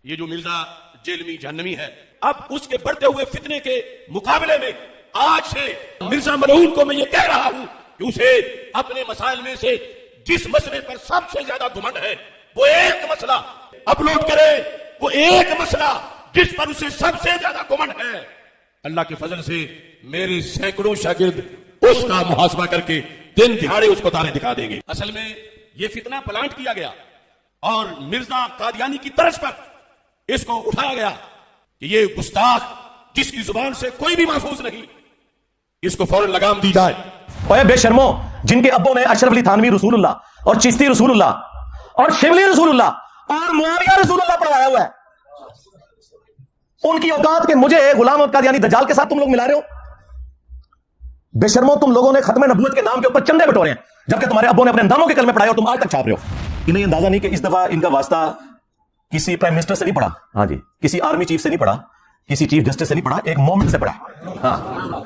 یہ جو مرزا جیلمی جہنمی ہے، اب اس کے بڑھتے ہوئے فتنے کے مقابلے میں آج سے مرزا ملعون کو میں یہ کہہ رہا ہوں کہ اسے اپنے مسائل میں سے جس مسئلے پر سب سے زیادہ گھمنڈ ہے وہ ایک مسئلہ اپلوڈ کرے، وہ ایک مسئلہ جس پر اسے سب سے زیادہ گھمنڈ ہے۔ اللہ کے فضل سے میرے سینکڑوں شاگرد اس کا محاسبہ کر کے دن دہاڑے اس کو تارے دکھا دیں گے۔ اصل میں یہ فتنہ پلانٹ کیا گیا اور مرزا قادیانی کی طرز پر اس کو اٹھایا گیا کہ یہ گستاخ جس کی زبان سے کوئی بھی محفوظ نہیں، اس کو فوراً لگام دی جائے۔ اوے بے شرمو، جن کے ابوں نے اشرف علی تھانوی رسول اللہ اور چشتی رسول اللہ اور شبلی رسول اللہ اور معاویہ رسول اللہ پڑھوایا ہوا ہے، ان کی اوقات کے مجھے غلام قادیانی دجال کے ساتھ تم لوگ ملا رہے ہو؟ بے شرمو، تم لوگوں نے ختم نبوت کے نام کے اوپر چندے بٹورے ہیں، جبکہ تمہارے ابوں نے اپنے انداموں کے کلمے پڑھائے اور تم آج تک چھاپ رہے ہو۔ انہیں اندازہ نہیں کہ اس دفعہ ان کا واسطہ کسی پرائم منسٹر سے نہیں پڑھا، ہاں جی، کسی آرمی چیف سے نہیں پڑھا، کسی چیف جسٹس سے نہیں پڑھا، ایک مومن سے پڑھا۔ ہاں،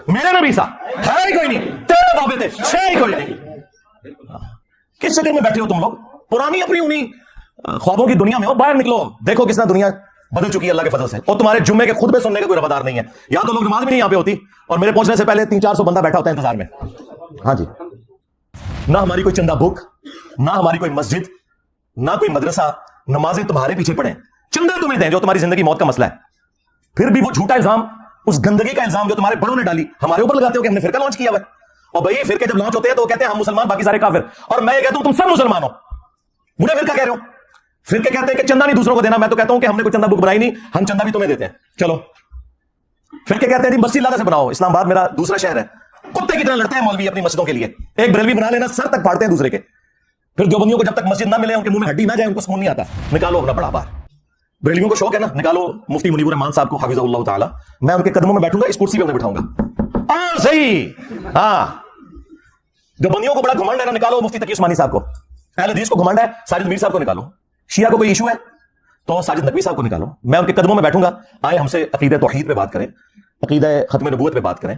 میرے نبی سا ہے ہی کوئی نہیں، تیرے بابے تھے ہے ہی کوئی نہیں۔ کس شکل میں بیٹھے ہو تم لوگ؟ پرانی اپنی انہی خوابوں کی دنیا میں ہو، باہر نکلو، دیکھو کس طرح دنیا بدل چکی ہے اللہ کے فضل سے، اور تمہارے جمعے کے خطبے سننے کا کوئی روادار نہیں ہے۔ یا تو لوگ نماز میں نہیں یہاں پہ ہوتی، اور میرے پہنچنے سے پہلے 300-400 بندہ بیٹھا ہوتا ہے انتظار میں۔ ہاں جی، نہ ہماری کوئی چندہ بک، نہ ہماری کوئی مسجد، نہ کوئی مدرسہ، نمازیں تمہارے پیچھے پڑھیں، چندہ تمہیں دیں جو تمہاری زندگی موت کا مسئلہ ہے۔ پھر بھی وہ جھوٹا الزام، اس گندگی کا الزام جو تمہارے بڑوں نے ڈالی ہمارے اوپر لگاتے ہو کہ ہم نے فرقہ لانچ کیا ہوا ہے۔ اور بھائی فرقے جب لانچ ہوتے ہیں تو وہ کہتے ہیں ہم مسلمان باقی سارے کافر، اور میں یہ کہتا ہوں تم سب مسلمان ہو، مجھے فرقہ کہہ رہے ہو۔ فرقے کہتے ہیں کہ چندہ نہیں دوسروں کو دینا، میں تو کہتا ہوں کہ ہم نے کوئی چندہ بک بنائی نہیں، ہم چندہ بھی تمہیں دیتے ہیں، چلو۔ فرقے کہتے ہیں مسجد لادہ سے بناؤ، اسلام آباد میرا دوسرا شہر ہے، کتے کی طرح لڑتے ہیں مولوی اپنی مسجدوں کے لیے، ایک بریلوی بنا لینا سر تک پھاڑتے ہیں دوسرے کے، پھر دیوبندیوں کو جب تک مسجد نہ ملے ان کے منہ میں ہڈی نہ جائے ان کو سکون نہیں آتا، نکالو اپنا بڑا بار۔ بریلویوں کو شوق ہے نا، نکالو مفتی منیب الرحمان صاحب کو حفظہ اللہ تعالی، میں ان کے قدموں میں بیٹھوں گا، اس کرسی پہ انہیں بٹھاؤں گا۔ ہاں صحیح، ہاں دیوبندیوں کو بڑا گھمنڈ ہے نا، نکالو مفتی تقی عثمانی صاحب کو، اہل حدیث کو گھمنڈ ہے ساجد میر صاحب کو نکالو، شیعہ کو کوئی ایشو ہے تو ساجد نقوی صاحب کو نکالو، میں ان کے قدموں میں بیٹھوں گا، آئے ہم سے عقیدہ توحید پہ بات کریں، عقیدہ ختم نبوت پہ بات کریں،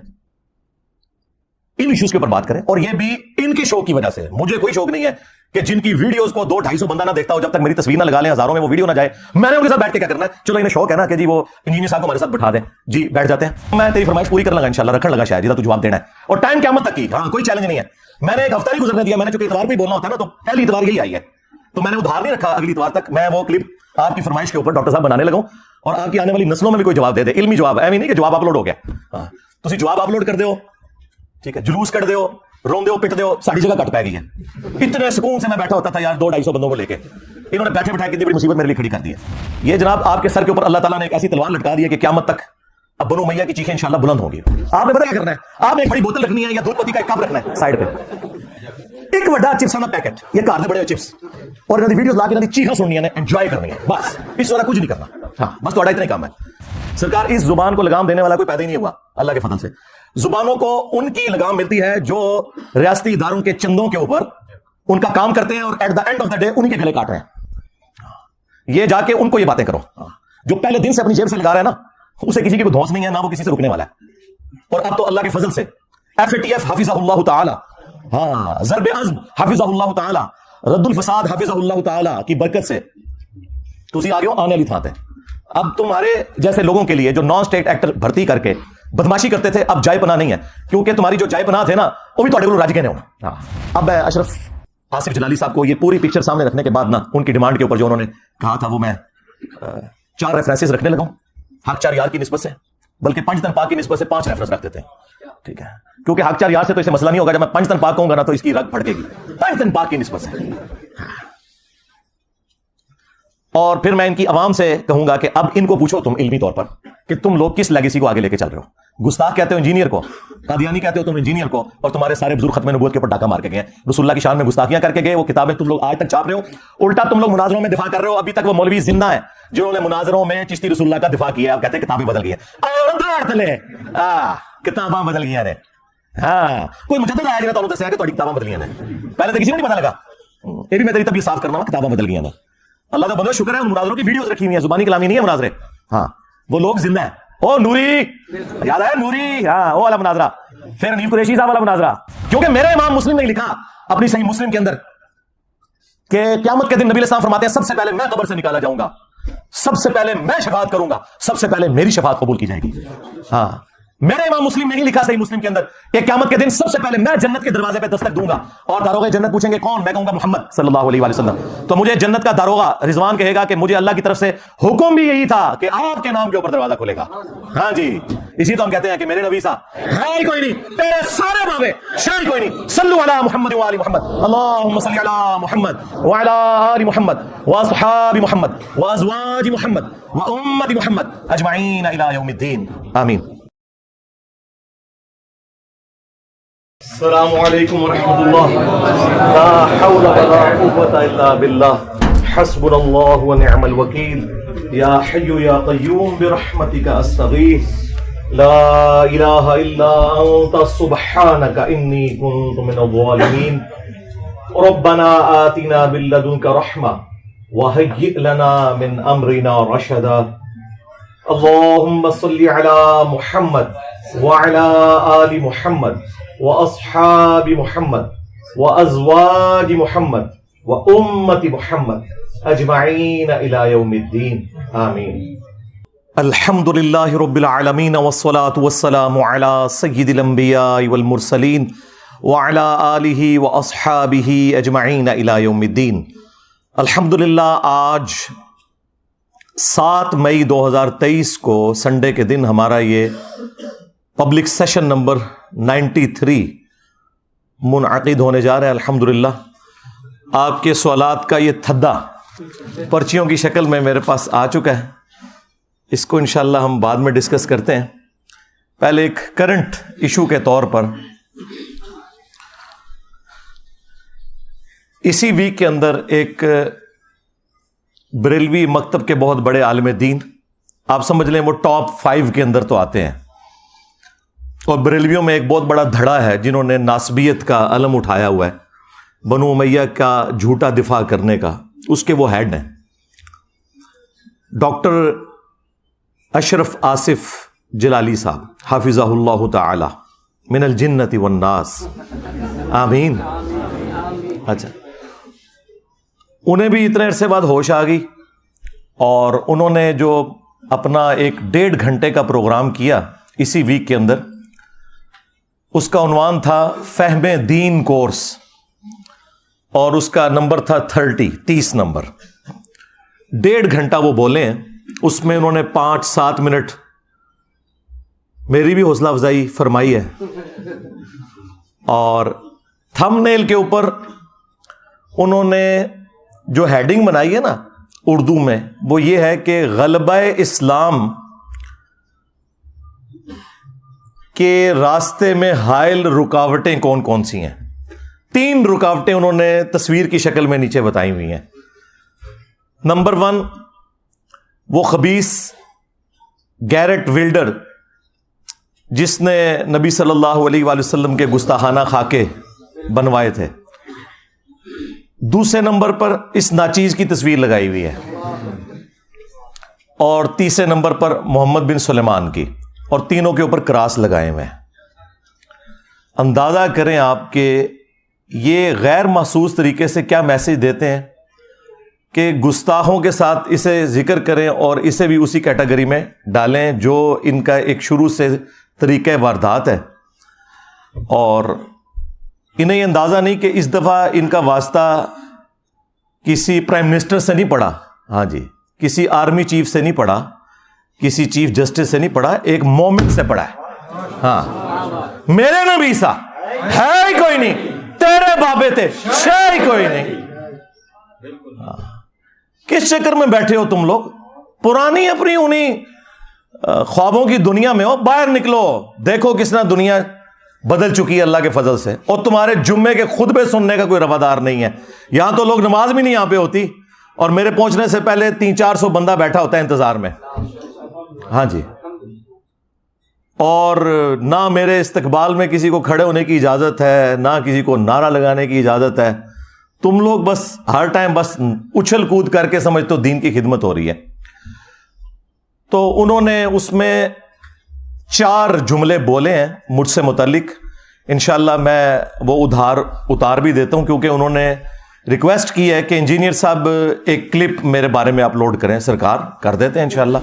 ان ایشوز کے اوپر بات کریں، اور یہ بھی ان کے شوق کی وجہ سے۔ مجھے کوئی شوق نہیں ہے کہ جن کی ویڈیوز کو 200-250 بندہ نہ دیکھتا ہو، جب تک میری تصویر نہ لگا لیں ہزاروں میں وہ ویڈیو نہ جائے، میں نے ان کے ساتھ بیٹھ کے کیا کرنا ہے؟ چلو انہیں شوق ہے نا کہ جی وہ انجینئر صاحب کو ہمارے ساتھ بٹھا دیں، جی بیٹھ جاتے ہیں، میں تیری فرمائش پوری کرنے لگا انشاءاللہ، رکھنے لگا شاید جیسا تو جواب دینا ہے، اور ٹائم قیامت تک کی، ہاں کوئی چیلنج نہیں ہے۔ میں نے ایک ہفتہ نہیں گزرنے دیا، میں نے چونکہ اتوار پہ بولنا ہوتا ہے نا، تو پہلی اتوار یہی آئی ہے، تو میں نے ادھار نہیں رکھا اگلی اتوار تک، میں وہ کلپ آپ کی فرمائش کے اوپر ڈاکٹر صاحب بنانے لگا، اور آپ کی آنے والی نسلوں میں بھی کوئی جواب دے دے، علمی جواب، ایویں نہیں کہ جواب اپلوڈ ہو گیا، ہاں تسی جواب اپلوڈ کر دیو، ٹھیک ہے، جلوس کر دیو، رون دیو، پٹ دیو، ساری جگہ کٹ پہ گئی ہے۔ اتنے سکون سے میں بیٹھا ہوتا تھا یار 200-250 بندوں کو لے کے، انہوں نے بیٹھے بٹھائے کتنی بڑی مصیبت میرے لیے کھڑی کر دی ہے۔ یہ جناب آپ کے سر کے اوپر اللہ تعالیٰ نے ایک ایسی تلوار لٹکا دی ہے کہ قیامت تک اب بنو امیہ کی چیخیں انشاءاللہ بلند ہوں گی۔ آپ نے پتہ کیا کرنا ہے؟ آپ نے ایک بڑی بوتل رکھنی ہے یا دودھ پتی کا ایک کپ رکھنا ہے سائڈ پہ، ایک بڑا چپس کا پیکٹ، یہ کار دے بڑے چپس، اور انہوں نے ویڈیوز لا کے انہوں نے چیخاں سننی ہے، انجوائے کرنی ہے، بس اس طرح کچھ نہیں کرنا، ہاں بس تھوڑا اتنا ہی کام ہے۔ سرکار اس زبان کو لگام دینے والا کوئی پیدا ہی نہیں ہوا اللہ کے فضل سے۔ زبانوں کو ان کی لگام ملتی ہے جو ریاستی اداروں کے چندوں کے اوپر ان کا کام کرتے ہیں، اور at the end of the day انہی کے گلے کاٹ رہے ہیں۔ یہ جا کے ان کو یہ باتیں کرو، جو پہلے دن سے اپنی جیب سے لگا رہا ہے نا، اسے کسی کی کوئی دھوس نہیں ہے، نہ وہ کسی سے رکنے والا ہے۔ اور اب تو اللہ کے فضل سے FATF حافظہ اللہ تعالی، ہاں ضرب عزم حافظہ اللہ تعالی، رد الفساد حافظہ اللہ تعالی کی برکت سے تسی آگے ہو آنے والی تھا تے۔ اب تمہارے جیسے لوگوں کے لیے جو نان اسٹیٹ ایکٹر بھرتی کر کے بدماشی کرتے تھے، اب جائے پناہ نہیں ہے، کیونکہ تمہاری جو جائے پناہ تھے نا وہ بھی تھوڑے کو راج گئے نے۔ اب میں اشرف آصف جلالی صاحب کو یہ پوری پکچر سامنے رکھنے کے بعد نا، ان کی ڈیمانڈ کے اوپر جو انہوں نے کہا تھا وہ میں 4 ریفرنسز رکھنے لگا ہوں، حق 4 یار کی نسبت سے، بلکہ 5 تن پاک کی نسبت سے 5 ریفرنس رکھ دیتے ہیں، ٹھیک ہے، کیونکہ حق 4 یار سے تو اسے مسئلہ نہیں ہوگا، جب میں 5 تن پاک کہوں گا نا تو اس کی رگ پھڑکے گی، 5 تن پاک کی نسبت سے۔ اور پھر میں ان کی عوام سے کہوں گا کہ اب ان کو پوچھو تم علمی طور پر کہ تم لوگ کس لیگیسی کو آگے لے کے چل رہے ہو۔ گستاخ کہتے ہو انجینئر کو، قادیانی کہتے ہو تم انجینئر کو، اور تمہارے سارے بزرگ ختم نبوت کے اوپر ڈاکہ مار کے گئے، رسول اللہ کی شان میں گستاخیاں کر کے گئے، وہ کتابیں تم لوگ آج تک چھاپ رہے ہو، الٹا تم لوگ مناظروں میں دفاع کر رہے ہو۔ ابھی تک وہ مولوی زندہ ہیں جنہوں نے مناظروں میں چشتی رسول اللہ کا دفاع کیا، اب کہتے ہیں کتابیں بدل گئی ہیں، کتاباں بدل گئی ہیں، ہاں کوئی مجدد آیا جنہیں دسیا کہ تھوڑی کتاباں بدل گئی ہیں، پہلے تو کسی کو نہیں پتا لگا، یہ بھی میں تیری طبیعت صاف کرنا ہوں، کتاباں بدل گئی ہیں۔ اللہ کا بندہ شکر ہے ان مناظروں کی ویڈیوز رکھی ہوئی ہیں، زبانی کلامی نہیں ہے مناظرے، ہاں وہ لوگ زندہ ہیں۔ او نوری یاد ہے نوری، ہاں وہ والا مناظرہ، پھر نیب قریشی صاحب والا مناظرہ، کیونکہ میرے امام مسلم نے لکھا اپنی صحیح مسلم کے اندر کہ قیامت کے دن نبی علیہ السلام فرماتے ہیں سب سے پہلے میں قبر سے نکالا جاؤں گا، سب سے پہلے میں شفاعت کروں گا، سب سے پہلے میری شفاعت قبول کی جائے گی. ہاں، میرے امام مسلم نے نہیں لکھا صحیح مسلم کے اندر کہ قیامت کے دن سب سے پہلے میں جنت کے دروازے پہ دستک دوں گا اور داروغہ جنت پوچھیں گے کون؟ میں کہوں گا محمد صلی اللہ علیہ وآلہ وسلم. تو مجھے جنت کا داروغہ رضوان کہے گا کہ مجھے اللہ کی طرف سے حکم بھی یہی تھا کہ آپ کے نام کے اوپر دروازہ کھلے گا. ہاں جی، اسی تو ہم کہتے ہیں کہ میرے نبی سا ہے ہی کوئی نہیں، تیرے سارے بابے شاید کوئی نہیں. صلو علی محمد وآل محمد، اللہم صلی علی محمد وعلی آل محمد واصحاب محمد وازواج محمد وامت محمد اجمعین الی یوم الدین، آمین. السلام علیکم ورحمۃ اللہ، لا حول ولا قوة الا باللہ، حسبنا اللہ ونعم الوکیل، یا حی یا قیوم برحمتک استغیث، لا الہ الا انت سبحانک انی کنت من الظالمین، ربنا آتنا من لدنک رحمہ وہیئ لنا من امرنا رشدا. اللہم صل علی محمد وعلی آل محمد واصحاب محمد وازواج محمد وامت محمد اجمعین الی یوم الدین، آمین. الحمد للہ رب العالمین والصلاة والسلام علی سید الانبیاء والمرسلین وعلی آلہ واصحابہ اجمعین الی یوم الدین. الحمد للہ آج 7 مئی 2023 کو سنڈے کے دن ہمارا یہ پبلک سیشن نمبر 93 منعقد ہونے جا رہے ہیں. الحمدللہ آپ کے سوالات کا یہ تھدا پرچیوں کی شکل میں میرے پاس آ چکا ہے. اس کو انشاءاللہ ہم بعد میں ڈسکس کرتے ہیں. پہلے ایک کرنٹ ایشو کے طور پر اسی ویک کے اندر ایک بریلوی مکتب کے بہت بڑے عالم دین، آپ سمجھ لیں وہ ٹاپ 5 کے اندر تو آتے ہیں، اور بریلویوں میں ایک بہت بڑا دھڑا ہے جنہوں نے ناسبیت کا علم اٹھایا ہوا ہے، بنو امیہ کا جھوٹا دفاع کرنے کا، اس کے وہ ہیڈ ہیں ڈاکٹر اشرف آصف جلالی صاحب حافظہ اللہ تعالی من الجنت والناس، آمین. اچھا، انہیں بھی اتنے عرصے بعد ہوش آ گئی اور انہوں نے جو اپنا ایک 1.5 گھنٹے کا پروگرام کیا اسی ویک کے اندر، اس کا عنوان تھا فہم دین کورس، اور اس کا نمبر تھا 30 نمبر. 1.5 گھنٹہ وہ بولے ہیں، اس میں انہوں نے 5-7 منٹ میری بھی حوصلہ افزائی فرمائی ہے، اور تھم نیل کے اوپر انہوں نے جو ہیڈنگ بنائی ہے نا اردو میں، وہ یہ ہے کہ غلبہ اسلام کے راستے میں حائل رکاوٹیں کون کون سی ہیں. 3 رکاوٹیں انہوں نے تصویر کی شکل میں نیچے بتائی ہوئی ہیں. نمبر 1، وہ خبیث گیرٹ ولڈر جس نے نبی صلی اللہ علیہ وآلہ وسلم کے گستاخانہ خاکے بنوائے تھے. دوسرے نمبر پر اس ناچیز کی تصویر لگائی ہوئی ہے، اور تیسرے نمبر پر محمد بن سلیمان کی، اور تینوں کے اوپر کراس لگائے ہوئے ہیں. اندازہ کریں آپ کہ یہ غیر محسوس طریقے سے کیا میسج دیتے ہیں کہ گستاخوں کے ساتھ اسے ذکر کریں اور اسے بھی اسی کیٹیگری میں ڈالیں جو ان کا ایک شروع سے طریقہ واردات ہے. اور انہیں یہ اندازہ نہیں کہ اس دفعہ ان کا واسطہ کسی پرائم منسٹر سے نہیں پڑا، ہاں جی، کسی آرمی چیف سے نہیں پڑا، کسی چیف جسٹس سے نہیں پڑا، ایک مومن سے پڑا ہے. ہاں، میرے نبی سا ہے ہی کوئی نہیں، تیرے بابے تھے ہے ہی کوئی نہیں. کس چکر میں بیٹھے ہو تم لوگ؟ پرانی اپنی انہیں خوابوں کی دنیا میں ہو، باہر نکلو، دیکھو کس طرح دنیا بدل چکی ہے اللہ کے فضل سے. اور تمہارے جمعے کے خطبے سننے کا کوئی روادار نہیں ہے. یہاں تو لوگ نماز بھی نہیں یہاں پہ ہوتی، اور میرے پہنچنے سے پہلے 300-400 بندہ بیٹھا ہوتا ہے انتظار میں. ہاں جی، اور نہ میرے استقبال میں کسی کو کھڑے ہونے کی اجازت ہے، نہ کسی کو نعرہ لگانے کی اجازت ہے. تم لوگ بس ہر ٹائم بس اچھل کود کر کے سمجھتے ہو دین کی خدمت ہو رہی ہے. تو انہوں نے اس میں 4 جملے بولے ہیں مجھ سے متعلق. انشاءاللہ میں وہ اتار بھی دیتا ہوں، کیونکہ انہوں نے ریکویسٹ کی ہے کہ انجینئر صاحب ایک کلپ میرے بارے میں اپلوڈ کریں. سرکار کر دیتے ہیں انشاءاللہ.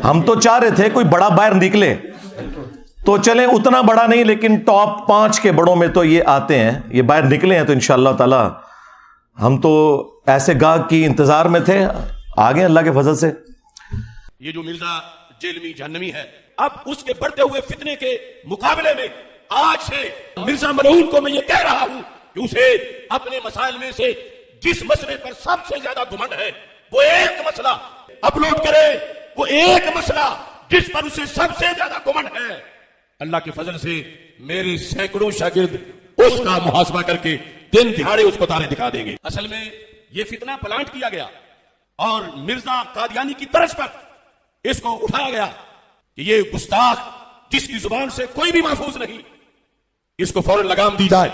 ہم تو چاہ رہے تھے کوئی بڑا باہر نکلے تو چلیں, اتنا بڑا نہیں لیکن ٹاپ 5 کے بڑوں میں تو یہ آتے ہیں, یہ باہر نکلے ہیں تو انشاءاللہ تعالی. ہم تو ایسے گاہک کی انتظار میں تھے, آگے اللہ کے فضل سے. یہ جو مرزا جیلمی جہنمی ہے, اب اس کے بڑھتے ہوئے فتنے کے مقابلے میں آج سے مرزا ملعون کو میں یہ کہہ رہا ہوں کہ اسے اپنے مسائل میں سے جس مسئلے پر سب سے زیادہ گھمنڈ ہے وہ ایک مسئلہ اپلوڈ کرے, وہ ایک مسئلہ جس پر اسے سب سے زیادہ گھمنڈ ہے. اللہ کے فضل سے میرے سینکڑوں شاگرد اس کا محاسبہ کر کے دن دہاڑے اس کو تارے دکھا دیں گے. اصل میں یہ فتنہ پلانٹ کیا گیا اور مرزا قادیانی کی طرز پر اس کو اٹھایا گیا کہ یہ گستاخ جس کی زبان سے کوئی بھی محفوظ نہیں, اس کو فوراً لگام دی جائے.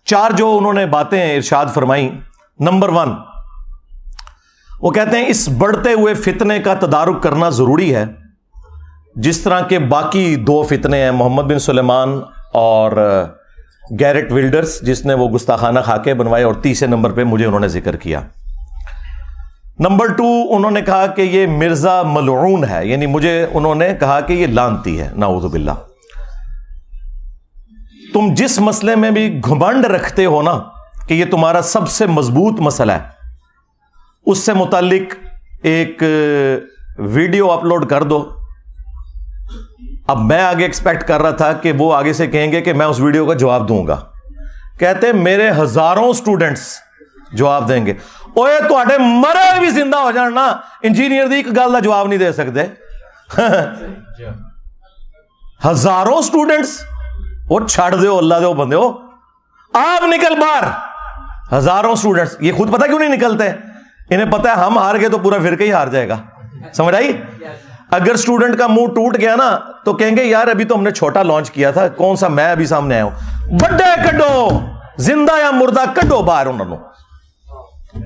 4 جو انہوں نے باتیں ارشاد فرمائی. نمبر 1, وہ کہتے ہیں اس بڑھتے ہوئے فتنے کا تدارک کرنا ضروری ہے, جس طرح کے باقی 2 فتنے ہیں, محمد بن سلیمان اور گیرٹ ولڈرز جس نے وہ گستاخانہ خاکے بنوائے, اور تیسرے نمبر پہ مجھے انہوں نے ذکر کیا. نمبر 2, انہوں نے کہا کہ یہ مرزا ملعون ہے, یعنی مجھے انہوں نے کہا کہ یہ لعنتی ہے, نعوذ باللہ. تم جس مسئلے میں بھی گھمنڈ رکھتے ہو نا کہ یہ تمہارا سب سے مضبوط مسئلہ ہے, اس سے متعلق ایک ویڈیو اپلوڈ کر دو. اب میں آگے ایکسپیکٹ کر رہا تھا کہ وہ آگے سے کہیں گے کہ میں اس ویڈیو کا جواب دوں گا. کہتے میرے ہزاروں سٹوڈنٹس جواب دیں گے. اوے تواڈے مرے بھی زندہ ہو جان نا, انجینئر دی ایک گل دا جواب نہیں دے سکتے. ہزاروں سٹوڈنٹس, وہ چھڑ دیو اللہ دے بندے ہو, آپ نکل باہر. ہزاروں سٹوڈنٹس, یہ خود پتہ کیوں نہیں نکلتے؟ انہیں پتہ ہے ہم ہار گئے تو پورا فرقہ ہی ہار جائے گا. سمجھ آئی؟ اگر سٹوڈنٹ کا منہ ٹوٹ گیا نا تو کہیں گے یار ابھی تو ہم نے چھوٹا لانچ کیا تھا, کون سا میں ابھی سامنے آیا ہوں. بڑے کڈو, زندہ یا مردہ کڈو باہر انہوں نے.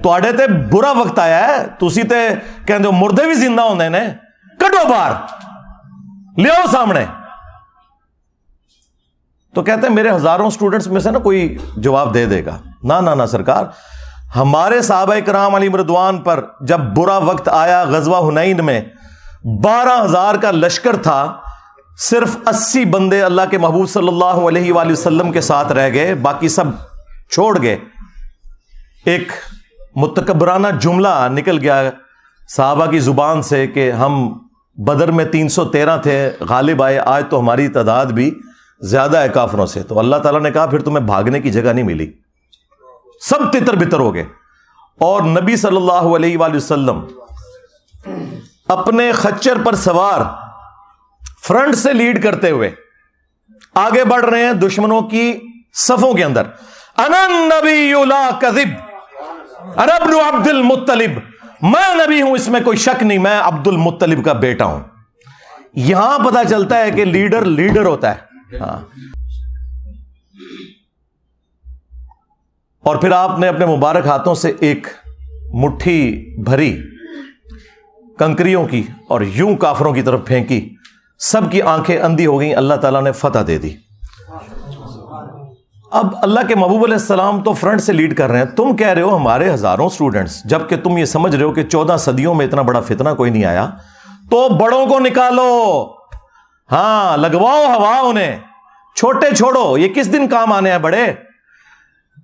تواڈے تے برا وقت آیا ہے, تسی تے کہندے ہو مردے بھی زندہ ہوندے نے, کڈو باہر لیاؤ سامنے. تو کہتے ہیں میرے ہزاروں سٹوڈنٹس میں سے نا کوئی جواب دے دے گا. نہ سرکار, ہمارے صحابہ کرام علیہم رضوان پر جب برا وقت آیا غزوہ حنین میں 12,000 کا لشکر تھا, صرف 80 بندے اللہ کے محبوب صلی اللہ علیہ وآلہ وسلم کے ساتھ رہ گئے, باقی سب چھوڑ گئے. ایک متکبرانہ جملہ نکل گیا صحابہ کی زبان سے کہ ہم بدر میں 313 تھے, غالب آئے, آج تو ہماری تعداد بھی زیادہ ہے کافروں سے. تو اللہ تعالیٰ نے کہا پھر تمہیں بھاگنے کی جگہ نہیں ملی, سب تتر بتر ہو گئے. اور نبی صلی اللہ علیہ وآلہ وسلم اپنے خچر پر سوار فرنٹ سے لیڈ کرتے ہوئے آگے بڑھ رہے ہیں دشمنوں کی صفوں کے اندر. انا النبی لا کذب انا ابن عبد المطلب, میں نبی ہوں اس میں کوئی شک نہیں, میں عبد المطلب کا بیٹا ہوں. یہاں پتہ چلتا ہے کہ لیڈر ہوتا ہے. ہاں. اور پھر آپ نے اپنے مبارک ہاتھوں سے ایک مٹھی بھری کنکریوں کی اور یوں کافروں کی طرف پھینکی, سب کی آنکھیں اندھی ہو گئیں, اللہ تعالیٰ نے فتح دے دی. اب اللہ کے محبوب علیہ السلام تو فرنٹ سے لیڈ کر رہے ہیں, تم کہہ رہے ہو ہمارے ہزاروں سٹوڈنٹس, جبکہ تم یہ سمجھ رہے ہو کہ 14 صدیوں میں اتنا بڑا فتنہ کوئی نہیں آیا. تو بڑوں کو نکالو, ہاں لگواؤ ہوا انہیں, چھوٹے چھوڑو, یہ کس دن کام آنے ہیں بڑے.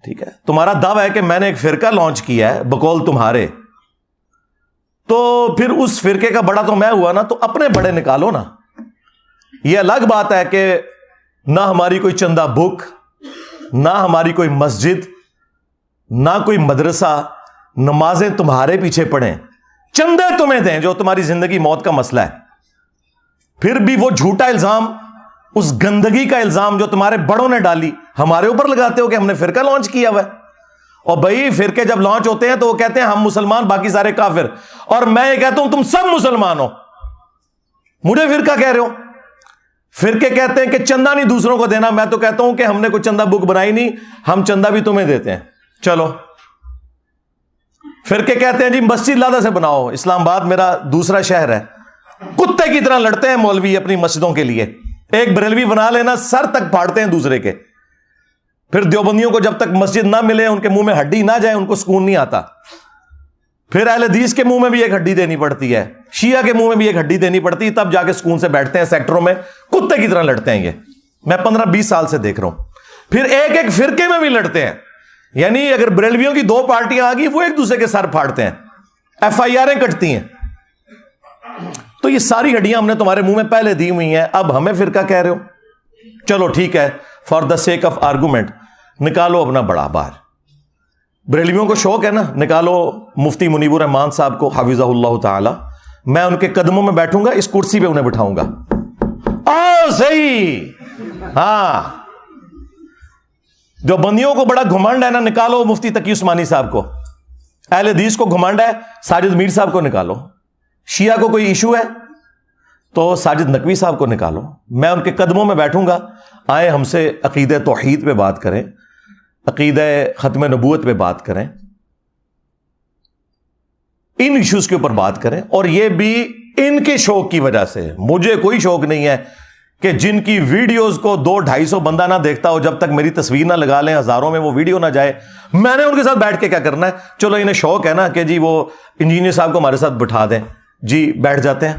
ٹھیک ہے, تمہارا دعویٰ ہے کہ میں نے ایک فرقہ لانچ کیا ہے بقول تمہارے, تو پھر اس فرقے کا بڑا تو میں ہوا نا, تو اپنے بڑے نکالو نا. یہ الگ بات ہے کہ نہ ہماری کوئی چندہ بک, نہ ہماری کوئی مسجد, نہ کوئی مدرسہ, نمازیں تمہارے پیچھے پڑھیں, چندے تمہیں دیں جو تمہاری زندگی موت کا مسئلہ ہے. پھر بھی وہ جھوٹا الزام, اس گندگی کا الزام جو تمہارے بڑوں نے ڈالی ہمارے اوپر لگاتے ہو کہ ہم نے فرقہ لانچ کیا ہوا ہے. اور بھائی فرقے جب لانچ ہوتے ہیں تو وہ کہتے ہیں ہم مسلمان باقی سارے کافر, اور میں یہ کہتا ہوں تم سب مسلمان ہو, مجھے فرقہ کہہ رہے ہو. فرقے کہتے ہیں کہ چندہ نہیں دوسروں کو دینا, میں تو کہتا ہوں کہ ہم نے کوئی چندہ بک بنائی نہیں, ہم چندہ بھی تمہیں دیتے ہیں. چلو فرقے کہتے ہیں جی مسجد لادہ سے بناؤ, اسلام آباد میرا دوسرا شہر ہے, کتے کی طرح لڑتے ہیں مولوی اپنی مسجدوں کے لیے, ایک بریلوی بنا لینا سر تک پھاڑتے ہیں دوسرے کے. پھر دیوبندیوں کو جب تک مسجد نہ ملے، ان کے منہ میں ہڈی نہ جائے، ان کو سکون نہیں آتا. پھر اہل حدیث کے منہ میں بھی ایک ہڈی دینی پڑتی ہے، شیعہ کے منہ میں بھی ایک ہڈی دینی پڑتی ہے، تب جا کے سکون سے بیٹھتے ہیں. سیکٹروں میں کتے کی طرح لڑتے ہیں. یہ میں 15-20 سال سے دیکھ رہا ہوں. پھر ایک ایک فرقے میں بھی لڑتے ہیں. یعنی اگر بریلویوں کی 2 پارٹیاں آ گئی، وہ ایک دوسرے کے سر پھاڑتے ہیں، FIR کٹتی ہیں. تو یہ ساری ہڈیاں ہم نے تمہارے منہ میں پہلے دی ہوئی ہیں، اب ہمیں فرقہ کہہ رہے ہو. چلو ٹھیک ہے، for the sake of argument نکالو اپنا بڑا باہر. بریلویوں کو شوق ہے نا، نکالو مفتی منیب الرحمان صاحب کو حفظہ اللہ تعالی. میں ان کے قدموں میں بیٹھوں گا، اس کرسی پہ انہیں بٹھاؤں گا. صحیح. ہاں، جو بندیوں کو بڑا گھمنڈ ہے نا، نکالو مفتی تقی عثمانی صاحب کو. اہل حدیث کو گھمنڈ ہے، ساجد میر صاحب کو نکالو. شیعہ کو کوئی ایشو ہے تو ساجد نقوی صاحب کو نکالو. میں ان کے قدموں میں بیٹھوں گا. آئے ہم سے عقیدہ توحید پہ بات کریں، عقیدہ ختم نبوت پہ بات کریں، ان ایشوز کے اوپر بات کریں. اور یہ بھی ان کے شوق کی وجہ سے. مجھے کوئی شوق نہیں ہے کہ جن کی ویڈیوز کو 200-250 بندہ نہ دیکھتا ہو، جب تک میری تصویر نہ لگا لیں، ہزاروں میں وہ ویڈیو نہ جائے، میں نے ان کے ساتھ بیٹھ کے کیا کرنا ہے؟ چلو انہیں شوق ہے نا کہ جی وہ انجینئر صاحب کو ہمارے ساتھ بٹھا دیں، جی بیٹھ جاتے ہیں.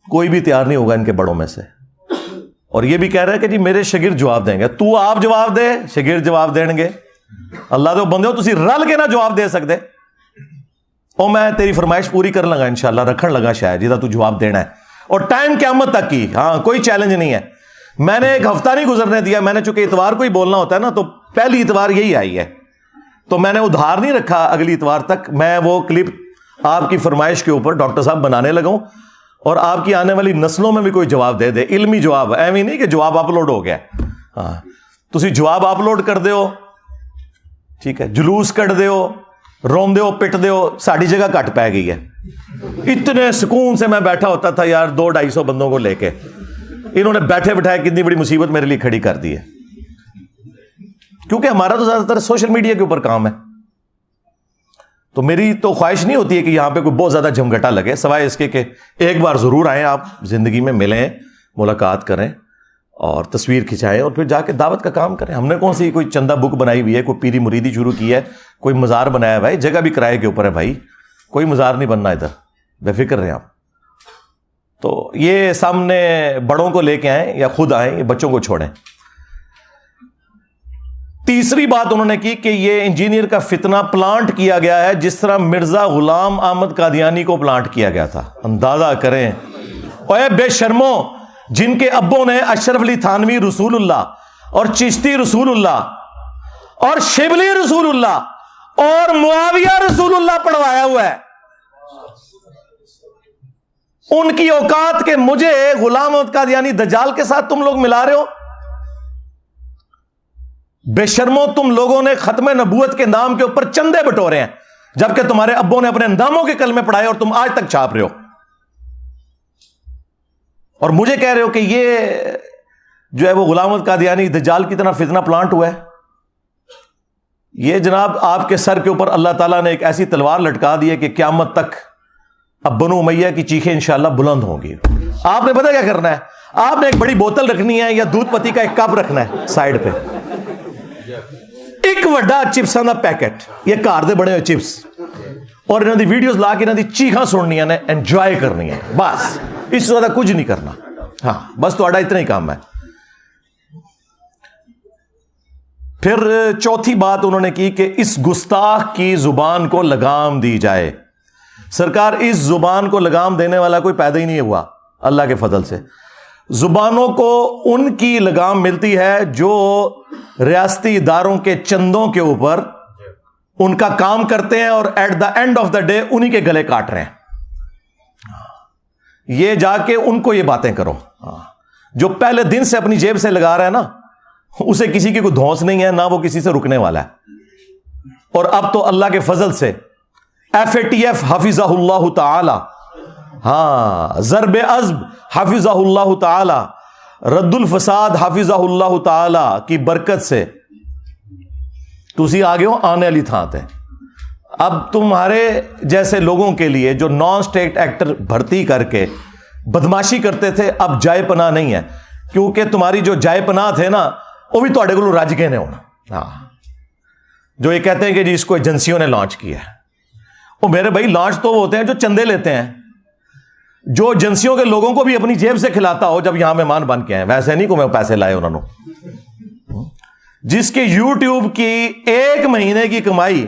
کوئی بھی تیار نہیں ہوگا ان کے بڑوں میں سے. اور یہ بھی کہہ رہے ہیں کہ جی میرے شاگرد جواب دیں گے. تو آپ جواب دے، شاگرد جواب دیں گے؟ اللہ دے بندے ہو، تسی رل کے نہ جواب دے سکتے. اور میں تیری فرمائش پوری کر لگا انشاءاللہ، رکھن لگا شاید جہاں تو جواب دینا ہے. اور ٹائم قیامت تک کی. ہاں، کوئی چیلنج نہیں ہے. میں نے ایک ہفتہ نہیں گزرنے دیا. میں نے چونکہ اتوار کو ہی بولنا ہوتا ہے نا، تو پہلی اتوار یہی آئی ہے، تو میں نے ادھار نہیں رکھا اگلی اتوار تک. میں وہ کلپ آپ کی فرمائش کے اوپر ڈاکٹر صاحب بنانے لگا ہوں، اور آپ کی آنے والی نسلوں میں بھی کوئی جواب دے دے. علمی جواب، ایویں نہیں کہ جواب اپلوڈ ہو گیا. ہاں، تسی جواب اپلوڈ کر دیو، ٹھیک ہے، جلوس کٹ دیو، رون دیو، پٹ دیو، ساڑی جگہ کٹ پہ گئی ہے. اتنے سکون سے میں بیٹھا ہوتا تھا یار 200-250 بندوں کو لے کے. انہوں نے بیٹھے بٹھائے کتنی بڑی مصیبت میرے لیے کھڑی کر دی ہے. کیونکہ ہمارا تو زیادہ تر سوشل میڈیا کے اوپر کام ہے. تو میری تو خواہش نہیں ہوتی ہے کہ یہاں پہ کوئی بہت زیادہ جھمگٹا لگے، سوائے اس کے کہ ایک بار ضرور آئیں، آپ زندگی میں ملیں، ملاقات کریں اور تصویر کھنچائیں، اور پھر جا کے دعوت کا کام کریں. ہم نے کون سی کوئی چندہ بک بنائی ہوئی ہے، کوئی پیری مریدی شروع کی ہے، کوئی مزار بنایا ہے؟ بھائی جگہ بھی کرائے کے اوپر ہے بھائی، کوئی مزار نہیں بننا ادھر، بے فکر رہیں آپ. تو یہ سامنے بڑوں کو لے کے آئیں یا خود آئیں، یہ بچوں کو چھوڑیں. تیسری بات انہوں نے کی کہ یہ انجینئر کا فتنہ پلانٹ کیا گیا ہے جس طرح مرزا غلام احمد قادیانی کو پلانٹ کیا گیا تھا. اندازہ کریں، اوے بے شرمو، جن کے ابوں نے اشرف علی تھانوی رسول اللہ اور چشتی رسول اللہ اور شبلی رسول اللہ اور معاویہ رسول اللہ پڑھوایا ہوا ہے، ان کی اوقات کے مجھے غلام احمد قادیانی دجال کے ساتھ تم لوگ ملا رہے ہو. بے شرمو، تم لوگوں نے ختم نبوت کے نام کے اوپر چندے بٹورے ہیں، جبکہ تمہارے ابوں نے اپنے ناموں کے کلمے پڑھائے اور تم آج تک چھاپ رہے ہو. اور مجھے کہہ رہے ہو کہ یہ جو ہے وہ غلام احمد قادیانی دجال کی طرح فتنہ پلانٹ ہوا ہے. یہ جناب آپ کے سر کے اوپر اللہ تعالیٰ نے ایک ایسی تلوار لٹکا دی ہے کہ قیامت تک اب بنو امیہ کی چیخیں انشاءاللہ بلند ہوں گی. آپ نے پتہ کیا کرنا ہے؟ آپ نے ایک بڑی بوتل رکھنی ہے یا دودھ پتی کا ایک کپ رکھنا ہے سائڈ پہ، ایک وڈا چپساں دا پیکٹ، یہ گھر دے بڑے ہوئے چپس، اور انہوں دی ویڈیوز لا کے انہوں دی چیخاں سننیاں نے، انجوائے کرنی ہے، بس اس سے زیادہ کچھ نہیں کرنا. ہاں بس تہاڈا اتنا ہی کام ہے. پھر چوتھی بات انہوں نے کی کہ اس گستاخ کی زبان کو لگام دی جائے. سرکار، اس زبان کو لگام دینے والا کوئی پیدا ہی نہیں ہوا اللہ کے فضل سے. زبانوں کو ان کی لگام ملتی ہے جو ریاستی اداروں کے چندوں کے اوپر ان کا کام کرتے ہیں اور at the end of the day انہی کے گلے کاٹ رہے ہیں. یہ جا کے ان کو یہ باتیں کرو. جو پہلے دن سے اپنی جیب سے لگا رہا ہے نا، اسے کسی کی کوئی دھونس نہیں ہے، نہ وہ کسی سے رکنے والا ہے. اور اب تو اللہ کے فضل سے FATF حفظہ اللہ تعالی، ہاں ضرب عزب حفظہ اللہ تعالی، رد الفساد حفظہ اللہ تعالی کی برکت سے تسی آگے ہو آنے والی تھان تے. اب تمہارے جیسے لوگوں کے لیے جو نان اسٹیٹ ایکٹر بھرتی کر کے بدماشی کرتے تھے، اب جائے پناہ نہیں ہے. کیونکہ تمہاری جو جائے پناہ تھے نا وہ بھی تواڈے کولوں رج گئے نے ہونا. ہاں جو یہ کہتے ہیں کہ جی اس کو ایجنسیوں نے لانچ کیا ہے, وہ میرے بھائی لانچ تو وہ ہوتے ہیں جو چندے لیتے ہیں, جو ایجنسیوں کے لوگوں کو بھی اپنی جیب سے کھلاتا ہو جب یہاں مہمان بن کے آئے, ویسے نہیں کو میں پیسے لائے انہوں نے. جس کے یوٹیوب کی ایک مہینے کی کمائی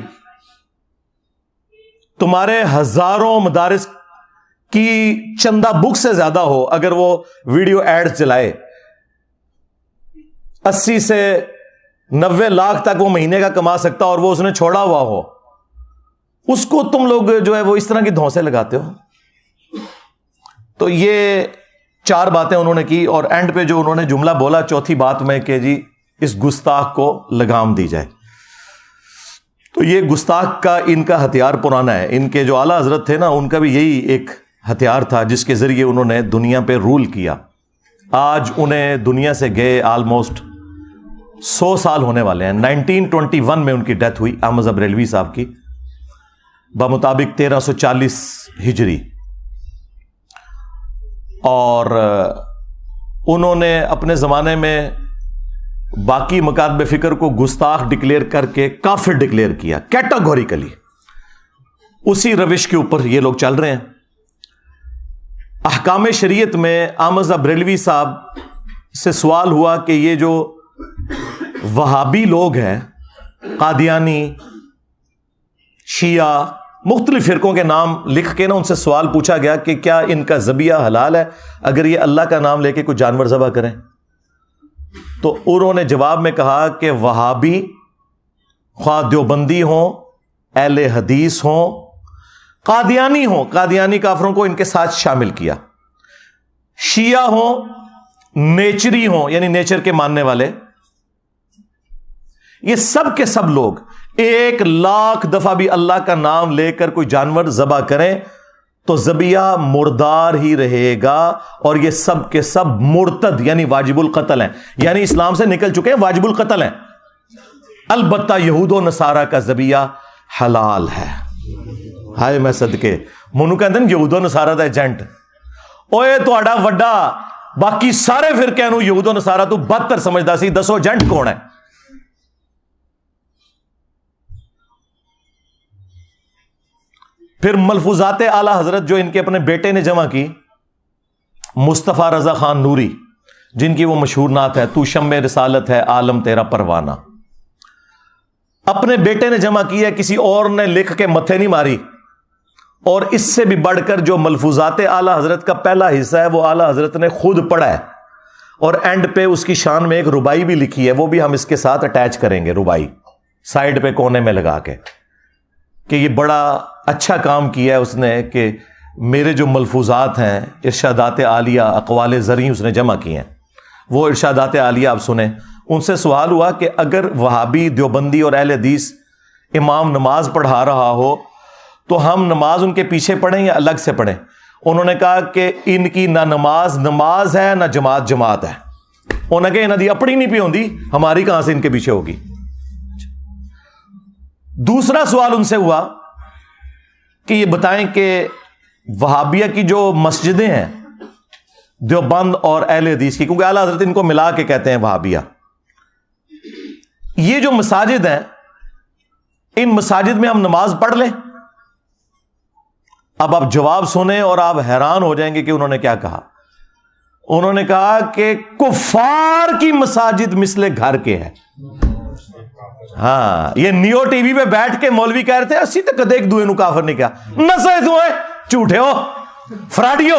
تمہارے ہزاروں مدارس کی چندہ بک سے زیادہ ہو, اگر وہ ویڈیو ایڈ چلائے 80 سے 90 لاکھ تک وہ مہینے کا کما سکتا, اور وہ اس نے چھوڑا ہوا ہو, اس کو تم لوگ جو ہے وہ اس طرح کی دھونسے لگاتے ہو. تو یہ 4 باتیں انہوں نے کی, اور اینڈ پہ جو انہوں نے جملہ بولا چوتھی بات میں کہ جی اس گستاخ کو لگام دی جائے. تو یہ گستاخ کا ان کا ہتھیار پرانا ہے. ان کے جو اعلیٰ حضرت تھے نا, ان کا بھی یہی ایک ہتھیار تھا جس کے ذریعے انہوں نے دنیا پہ رول کیا. آج انہیں دنیا سے گئے آلموسٹ 100 سال ہونے والے ہیں. 1921 میں ان کی ڈیتھ ہوئی احمد رضا بریلوی صاحب کی, بمطابق 1340 ہجری. اور انہوں نے اپنے زمانے میں باقی مکاتب فکر کو گستاخ ڈکلیئر کر کے کافر ڈکلیئر کیا کیٹاگوریکلی. اسی روش کے اوپر یہ لوگ چل رہے ہیں. احکام شریعت میں احمد رضا بریلوی صاحب سے سوال ہوا کہ یہ جو وہابی لوگ ہیں, قادیانی, شیعہ, مختلف فرقوں کے نام لکھ کے نا ان سے سوال پوچھا گیا کہ کیا ان کا ذبیحہ حلال ہے اگر یہ اللہ کا نام لے کے کوئی جانور ذبح کریں. تو انہوں نے جواب میں کہا کہ وہابی خواہ دیوبندی ہوں, اہل حدیث ہوں, قادیانی ہوں, قادیانی کافروں کو ان کے ساتھ شامل کیا, شیعہ ہوں, نیچری ہوں یعنی نیچر کے ماننے والے, یہ سب کے سب لوگ 1,00,000 دفعہ بھی اللہ کا نام لے کر کوئی جانور ذبح کریں تو ذبیحہ مردار ہی رہے گا, اور یہ سب کے سب مرتد یعنی واجب القتل ہیں, یعنی اسلام سے نکل چکے ہیں, واجب القتل ہیں. البتہ یہود و نصارہ کا ذبیحہ حلال ہے. ہائے میں صدقے منو کہتے ہیں یہود و نصارہ دا ایجنٹ, اوے تہاڈا وڈا باقی سارے فرقے نو یہود و نصارہ تو بدتر سمجھدا سی, دسو ایجنٹ کون ہے؟ پھر ملفوظات اعلیٰ حضرت جو ان کے اپنے بیٹے نے جمع کی, مصطفیٰ رضا خان نوری, جن کی وہ مشہور نعت ہے تو شمع رسالت ہے عالم تیرا پروانہ, اپنے بیٹے نے جمع کی ہے, کسی اور نے لکھ کے متھے نہیں ماری. اور اس سے بھی بڑھ کر جو ملفوظات اعلیٰ حضرت کا پہلا حصہ ہے وہ اعلیٰ حضرت نے خود پڑھا ہے, اور اینڈ پہ اس کی شان میں ایک ربائی بھی لکھی ہے, وہ بھی ہم اس کے ساتھ اٹیچ کریں گے, ربائی سائڈ پہ کونے میں لگا کے, کہ یہ بڑا اچھا کام کیا ہے اس نے کہ میرے جو ملفوظات ہیں ارشادات عالیہ اقوال زرعی اس نے جمع کی ہیں. وہ ارشادات عالیہ آپ سنیں. ان سے سوال ہوا کہ اگر وہابی, دیوبندی اور اہل حدیث امام نماز پڑھا رہا ہو تو ہم نماز ان کے پیچھے پڑھیں یا الگ سے پڑھیں؟ انہوں نے کہا کہ ان کی نہ نماز نماز ہے نہ جماعت جماعت ہے. انہوں نے کہا انہوں دی اپنی نہیں پی ہوندی, ہماری کہاں سے ان کے پیچھے ہوگی. دوسرا سوال ان سے ہوا کہ یہ بتائیں کہ وہابیہ کی جو مسجدیں ہیں دیوبند اور اہل حدیث کی, کیونکہ اعلیٰ حضرت ان کو ملا کے کہتے ہیں وہابیہ, یہ جو مساجد ہیں ان مساجد میں ہم نماز پڑھ لیں؟ اب آپ جواب سنیں اور آپ حیران ہو جائیں گے کہ انہوں نے کیا کہا. انہوں نے کہا کہ کفار کی مساجد مثل گھر کے ہے. ہاں, یہ نیو ٹی وی پہ بیٹھ کے مولوی کہہ رہے تھے اسی تک کدے ایک دوئے نو کافر نہیں کیا, نسے دوئے جھوٹے ہو, فراڈیو.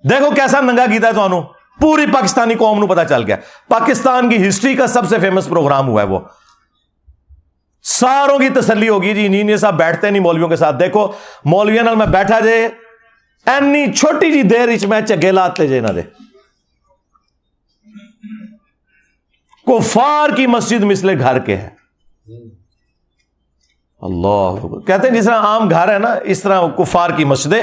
دیکھو کیسا ننگا کیتا ہے تو پوری پاکستانی قوم نو پتا چل گیا. پاکستان کی ہسٹری کا سب سے فیمس پروگرام ہوا ہے, وہ ساروں کی تسلی ہوگی جی نہیں صاحب بیٹھتے نہیں مولویوں کے ساتھ. دیکھو مولویوں نال میں بیٹھا جے اینی چھوٹی جی دیر اچ میں چگے لاتے جے نہ دے. کفار کی مسجد مثل گھر کے ہے. اللہ کہتے ہیں جس طرح عام گھر ہے نا اس طرح کفار کی مسجدیں.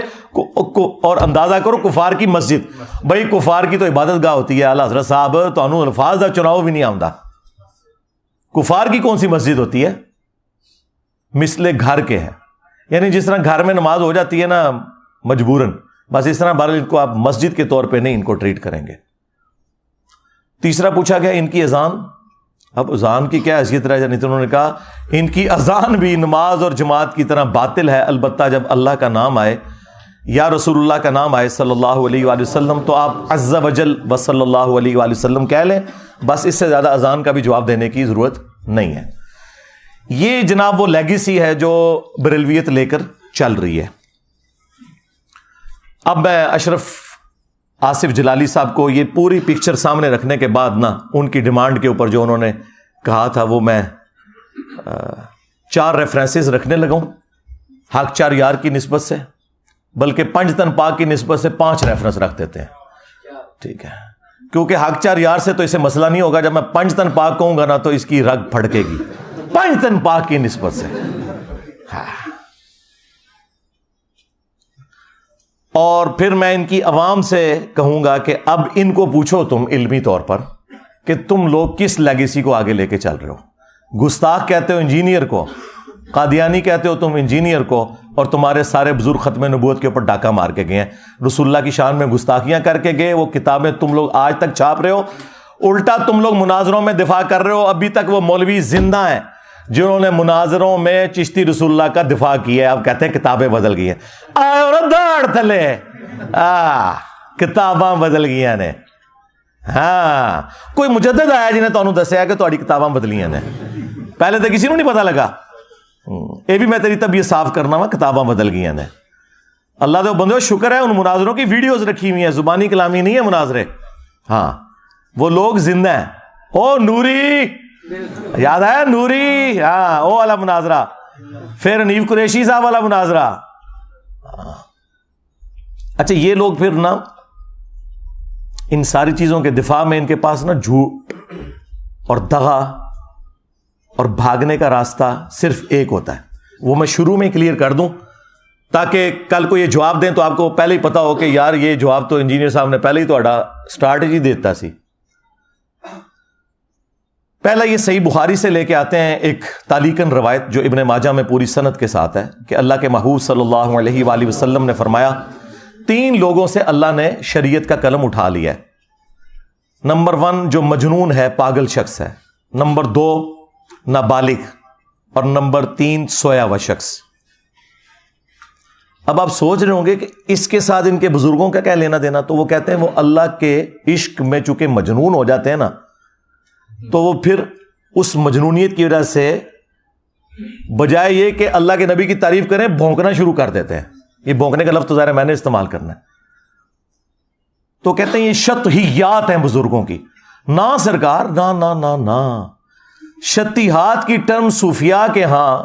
اور اندازہ کرو کفار کی مسجد, بھائی کفار کی تو عبادت گاہ ہوتی ہے. اعلیٰ حضرت صاحب تو انہوں الفاظ دا چناؤ بھی نہیں آمدا. کفار کی کون سی مسجد ہوتی ہے؟ مثل گھر کے ہے, یعنی جس طرح گھر میں نماز ہو جاتی ہے نا مجبوراً, بس اس طرح بہرحال ان کو آپ مسجد کے طور پہ نہیں ان کو ٹریٹ کریں گے. تیسرا پوچھا گیا ان کی اذان، اب اذان کی کیا حیثیت رہ جانی؟ تو انہوں نے کہا ان کی اذان بھی نماز اور جماعت کی طرح باطل ہے، البتہ جب اللہ کا نام آئے یا رسول اللہ کا نام آئے صلی اللہ علیہ وآلہ وسلم تو آپ عز وجل و صلی اللہ علیہ وآلہ وسلم کہہ لیں، بس اس سے زیادہ اذان کا بھی جواب دینے کی ضرورت نہیں ہے۔ یہ جناب وہ لیگیسی ہے جو بریلویت لے کر چل رہی ہے۔ اب میں اشرف آصف جلالی صاحب کو یہ پوری پکچر سامنے رکھنے کے بعد نا ان کی ڈیمانڈ کے اوپر جو انہوں نے کہا تھا وہ میں 4 ریفرنسز رکھنے لگا ہوں حق 4 یار کی نسبت سے، بلکہ پنج تن پاک کی نسبت سے 5 ریفرنس رکھ دیتے ہیں، ٹھیک ہے؟ کیونکہ حق 4 یار سے تو اسے مسئلہ نہیں ہوگا، جب میں پنج تن پاک کہوں گا نا تو اس کی رگ پھڑکے گی، پنج تن پاک کی نسبت سے۔ اور پھر میں ان کی عوام سے کہوں گا کہ اب ان کو پوچھو تم علمی طور پر کہ تم لوگ کس لیگیسی کو آگے لے کے چل رہے ہو۔ گستاخ کہتے ہو انجینئر کو، قادیانی کہتے ہو تم انجینئر کو، اور تمہارے سارے بزرگ ختم نبوت کے اوپر ڈاکہ مار کے گئے ہیں، رسول اللہ کی شان میں گستاخیاں کر کے گئے، وہ کتابیں تم لوگ آج تک چھاپ رہے ہو، الٹا تم لوگ مناظروں میں دفاع کر رہے ہو۔ ابھی تک وہ مولوی زندہ ہیں جنہوں نے مناظروں میں چشتی رسول اللہ کا دفاع کیا ہے، اب کہتے ہیں کتابیں بدل گئی ہیں۔ داڑ تھلے کتاباں بدل گئی نے، ہاں کوئی مجدد آیا جنہیں تانوں دسیا کہ تہاڈی کتاباں بدلیاں نے، پہلے تو کسی نوں نہیں پتا لگا۔ یہ بھی میں تیری طبیعت صاف کرنا وا، کتاباں بدل گئی نے۔ اللہ دے بندو شکر ہے ان مناظروں کی ویڈیوز رکھی ہوئی ہیں، زبانی کلامی نہیں ہے مناظرے، ہاں وہ لوگ زندہ ہیں۔ او نوری، یاد آیا نوری؟ ہاں وہ والا مناظرہ، پھر حنیف قریشی صاحب والا مناظرہ۔ اچھا یہ لوگ پھر نا ان ساری چیزوں کے دفاع میں ان کے پاس نا جھوٹ اور دغا اور بھاگنے کا راستہ صرف ایک ہوتا ہے، وہ میں شروع میں کلیئر کر دوں تاکہ کل کو یہ جواب دیں تو آپ کو پہلے ہی پتا ہو کہ یار یہ جواب تو انجینئر صاحب نے پہلے ہی تہاڈا اسٹریٹجی دیتا سی۔ پہلا یہ صحیح بخاری سے لے کے آتے ہیں ایک تعلیقاً روایت جو ابن ماجہ میں پوری سند کے ساتھ ہے کہ اللہ کے محبوب صلی اللہ علیہ وآلہ وسلم نے فرمایا 3 لوگوں سے اللہ نے شریعت کا قلم اٹھا لیا ہے۔ نمبر 1 جو مجنون ہے، پاگل شخص ہے، نمبر 2 نابالغ، اور نمبر 3 سویا ہوا شخص۔ اب آپ سوچ رہے ہوں گے کہ اس کے ساتھ ان کے بزرگوں کا کیا لینا دینا؟ تو وہ کہتے ہیں وہ اللہ کے عشق میں چونکہ مجنون ہو جاتے ہیں نا تو وہ پھر اس مجنونیت کی وجہ سے بجائے یہ کہ اللہ کے نبی کی تعریف کریں بھونکنا شروع کر دیتے ہیں۔ یہ بھونکنے کا لفظ تو ظاہر ہے میں نے استعمال کرنا ہے، تو کہتے ہیں یہ شطحیات ہیں بزرگوں کی۔ نہ سرکار، نہ نہ نہ نہ، شطحیات کی ٹرم صوفیاء کے ہاں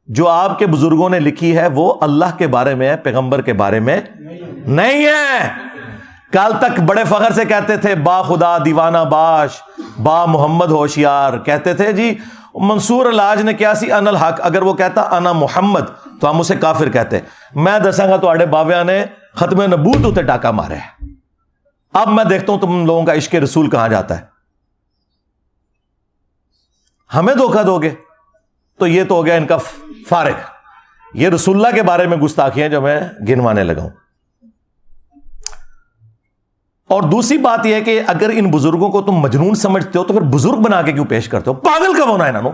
جو آپ کے بزرگوں نے لکھی ہے وہ اللہ کے بارے میں ہے، پیغمبر کے بارے میں نہیں ہے۔ کل تک بڑے فخر سے کہتے تھے با خدا دیوانہ باش، با محمد ہوشیار، کہتے تھے جی منصور الحاج نے کیا سی ان الحق، اگر وہ کہتا انا محمد تو ہم اسے کافر کہتے۔ میں دساں گا تو باویاں نے ختم نبوت ہوتے ڈاکہ مارے ہے۔ اب میں دیکھتا ہوں تم لوگوں کا عشق رسول کہاں جاتا ہے۔ ہمیں دھوکہ دو گے تو یہ تو ہو گیا ان کا فارغ، یہ رسول اللہ کے بارے میں گستاخیاں جو میں گنوانے لگا ہوں۔ اور دوسری بات یہ ہے کہ اگر ان بزرگوں کو تم مجنون سمجھتے ہو تو پھر بزرگ بنا کے کیوں پیش کرتے ہو؟ پاگل کب ہونا ہے انہوں؟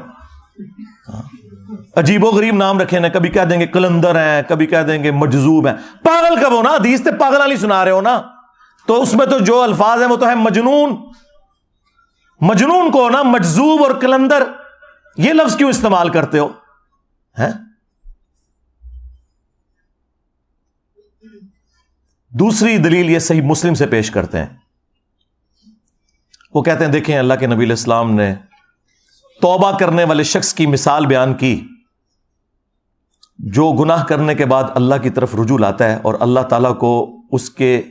عجیب و غریب نام رکھے نا، کبھی کہہ دیں گے کلندر ہیں، کبھی کہہ دیں گے مجذوب ہیں۔ پاگل کب ہونا؟ حدیث تے پاگل والی سنا رہے ہو نا، تو اس میں تو جو الفاظ ہیں وہ تو ہے مجنون۔ مجنون کو نا مجذوب اور کلندر یہ لفظ کیوں استعمال کرتے ہو؟ دوسری دلیل یہ صحیح مسلم سے پیش کرتے ہیں، وہ کہتے ہیں دیکھیں اللہ کے نبی علیہ السلام نے توبہ کرنے والے شخص کی مثال بیان کی جو گناہ کرنے کے بعد اللہ کی طرف رجوع لاتا ہے، اور اللہ تعالیٰ کو اس کے